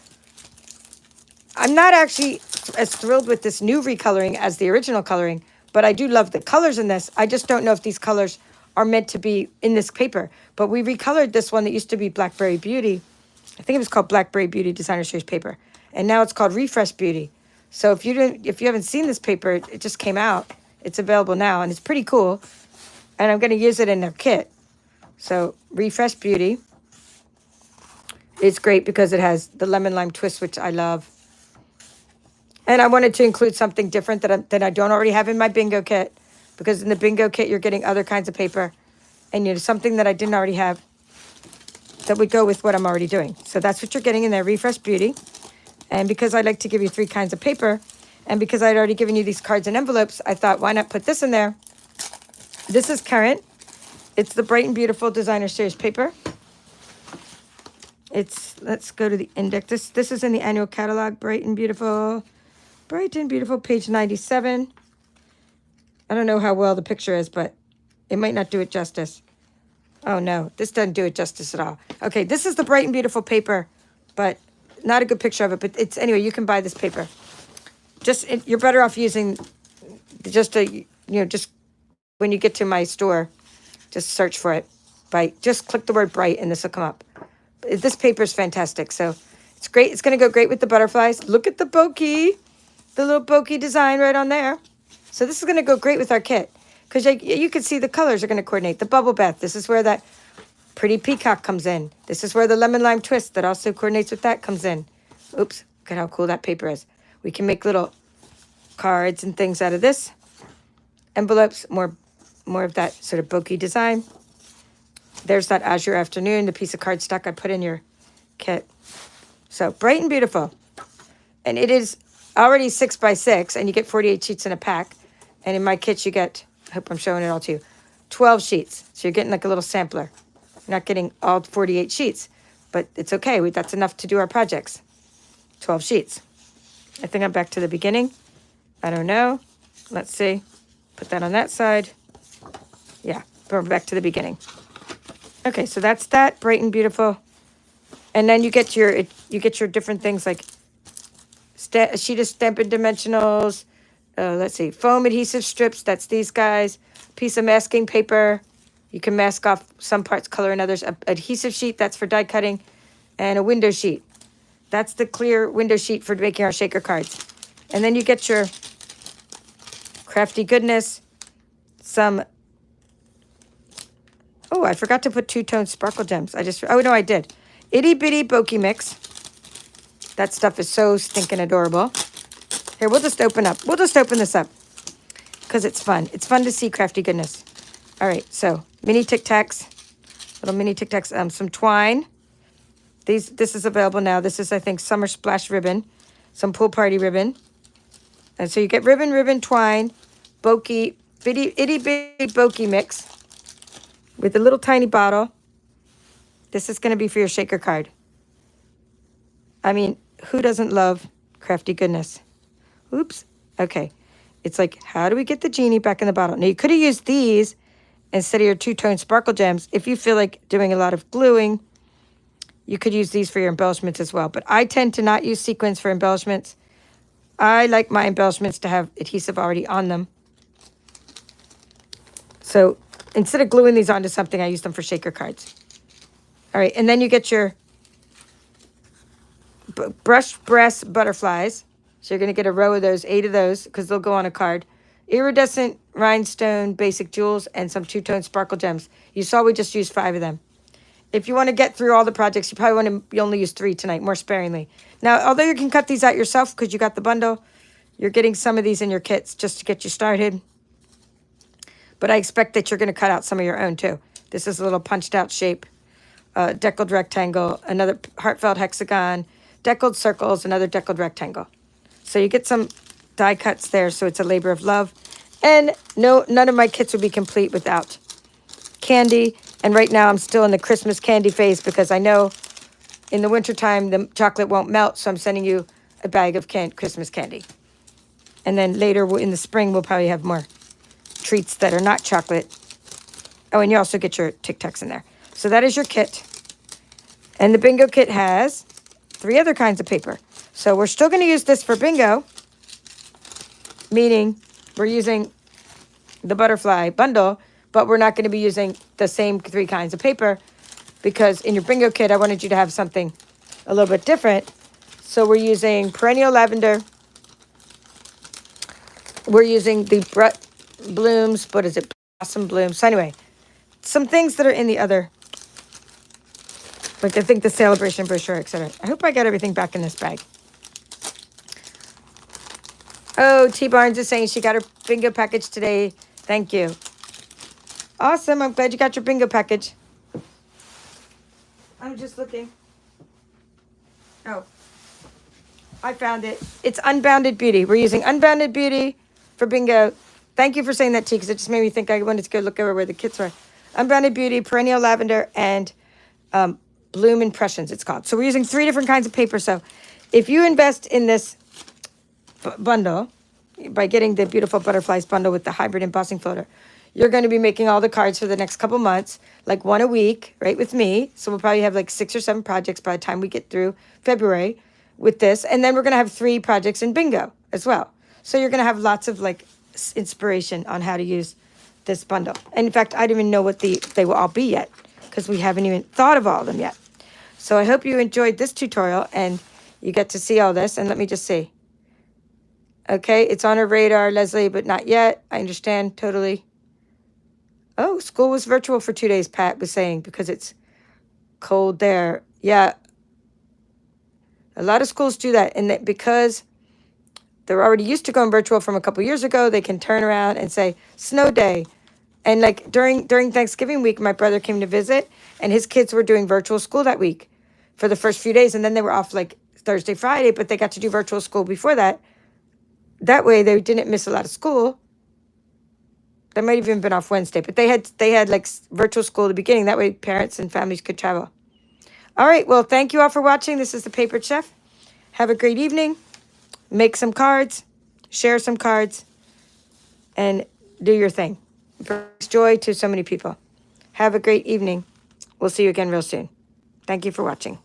I'm not actually as thrilled with this new recoloring as the original coloring, but I do love the colors in this. I just don't know if these colors are meant to be in this paper. But we recolored this one that used to be Blackberry Beauty. I think it was called Blackberry Beauty Designer Series paper. And now it's called Refresh Beauty. So if you haven't seen this paper, it just came out. It's available now, and it's pretty cool. And I'm going to use it in their kit. So Refresh Beauty. It's great because it has the lemon lime twist, which I love. And I wanted to include something different that I don't already have in my bingo kit, because in the bingo kit, you're getting other kinds of paper. And something that I didn't already have that would go with what I'm already doing. So that's what you're getting in there, Refresh Beauty. And because I like to give you 3 kinds of paper, and because I'd already given you these cards and envelopes, I thought, why not put this in there? This is current. It's the Bright and Beautiful Designer Series paper. Let's go to the index. This is in the annual catalog, Bright and Beautiful, page 97. I don't know how well the picture is, but it might not do it justice. Oh no, this doesn't do it justice at all. Okay, this is the Bright and Beautiful paper, but not a good picture of it. But anyway, you can buy this paper. You're better off using just when you get to my store, just search for it. Just click the word bright and this will come up. This paper is fantastic. So it's great. It's going to go great with the butterflies. Look at the Bokeh, the little Bokeh design right on there. So this is going to go great with our kit because you can see the colors are going to coordinate. The bubble bath. This is where that pretty peacock comes in. This is where the lemon lime twist that also coordinates with that comes in. Oops. Look at how cool that paper is. We can make little cards and things out of this. Envelopes, more of that sort of Bokeh design. There's that Azure Afternoon, the piece of cardstock I put in your kit. So Bright and Beautiful. And it is already 6 by 6, and you get 48 sheets in a pack. And in my kit, you get, I hope I'm showing it all to you, 12 sheets. So you're getting like a little sampler. You're not getting all 48 sheets, but it's okay. That's enough to do our projects. 12 sheets. I think I'm back to the beginning. I don't know. Let's see. Put that on that side. Yeah, we're back to the beginning. Okay, so that's that, Bright and Beautiful. And then you get your different things like a sheet of Stampin' Dimensionals. Let's see, foam adhesive strips. That's these guys. Piece of masking paper. You can mask off some parts, color in others. A adhesive sheet, that's for die cutting. And a window sheet. That's the clear window sheet for making our shaker cards. And then you get your Crafty goodness. Oh, I forgot to put two-tone sparkle gems. Oh, no, I did. Itty Bitty Bokeh Mix. That stuff is so stinking adorable. Here, we'll just open this up because it's fun. It's fun to see crafty goodness. All right, so mini Tic Tacs, little mini Tic Tacs, some twine. This is available now. This is, I think, Summer Splash ribbon, some pool party ribbon. And so you get ribbon, twine, Bokeh, itty bitty Bokeh mix with a little tiny bottle. This is going to be for your shaker card. I mean, who doesn't love crafty goodness? Oops. Okay. It's like, how do we get the genie back in the bottle? Now, you could have used these instead of your two-tone sparkle gems. If you feel like doing a lot of gluing, you could use these for your embellishments as well. But I tend to not use sequins for embellishments. I like my embellishments to have adhesive already on them. So instead of gluing these onto something, I use them for shaker cards. All right, and then you get your brushed brass butterflies. So you're going to get a row of those, 8 of those, because they'll go on a card. Iridescent rhinestone basic jewels and some two-tone sparkle gems. You saw we just used 5 of them. If you want to get through all the projects, you probably want to only use 3 tonight, more sparingly. Now, although you can cut these out yourself because you got the bundle, you're getting some of these in your kits just to get you started. but I expect that you're going to cut out some of your own too. This is a little punched out shape, deckled rectangle, another heartfelt hexagon, deckled circles, another deckled rectangle. So you get some die cuts there, so it's a labor of love. And no, none of my kits would be complete without candy. And right now I'm still in the Christmas candy phase because I know in the wintertime the chocolate won't melt, so I'm sending you a bag of Christmas candy. And then later in the spring we'll probably have more treats that are not chocolate. Oh, and you also get your Tic Tacs in there. So that is your kit. And the bingo kit has 3 other kinds of paper. So we're still going to use this for bingo, meaning we're using the butterfly bundle, but we're not going to be using the same 3 kinds of paper because in your bingo kit, I wanted you to have something a little bit different. So we're using perennial lavender. We're using the blooms. What is it? Blossom blooms. So anyway, some things that are in the other, like I think the celebration brochure, etc. I hope I got everything back in this bag. Oh, T Barnes is saying she got her bingo package today. Thank you. Awesome. I'm glad you got your bingo package. I'm just looking. Oh, I found it. It's Unbounded Beauty. We're using Unbounded Beauty for bingo. Thank you for saying that, T, because it just made me think I wanted to go look over where the kits were. Unbounded Beauty, Perennial Lavender, and Bloom Impressions, it's called. So we're using 3 different kinds of paper. So if you invest in this bundle by getting the Beautiful Butterflies bundle with the hybrid embossing folder, you're going to be making all the cards for the next couple months, like 1 a week, right, with me. So we'll probably have like 6 or 7 projects by the time we get through February with this. And then we're going to have 3 projects in bingo as well. So you're going to have lots of like inspiration on how to use this bundle. And in fact, I don't even know what they will all be yet because we haven't even thought of all of them yet. So I hope you enjoyed this tutorial and you get to see all this. And let me just see. Okay, it's on her radar, Leslie, but not yet. I understand totally. Oh, school was virtual for 2 days, Pat was saying, because it's cold there. Yeah, a lot of schools do that. And that because they're already used to going virtual from a couple years ago, they can turn around and say, snow day. And like during Thanksgiving week, my brother came to visit, and his kids were doing virtual school that week for the first few days. And then they were off like Thursday, Friday, but they got to do virtual school before that. That way they didn't miss a lot of school. They might have even been off Wednesday, but they had like virtual school at the beginning. That way parents and families could travel. All right, well, thank you all for watching. This is the Paper Chef. Have a great evening. Make some cards, share some cards, and do your thing. It brings joy to so many people. Have a great evening. We'll see you again real soon. Thank you for watching.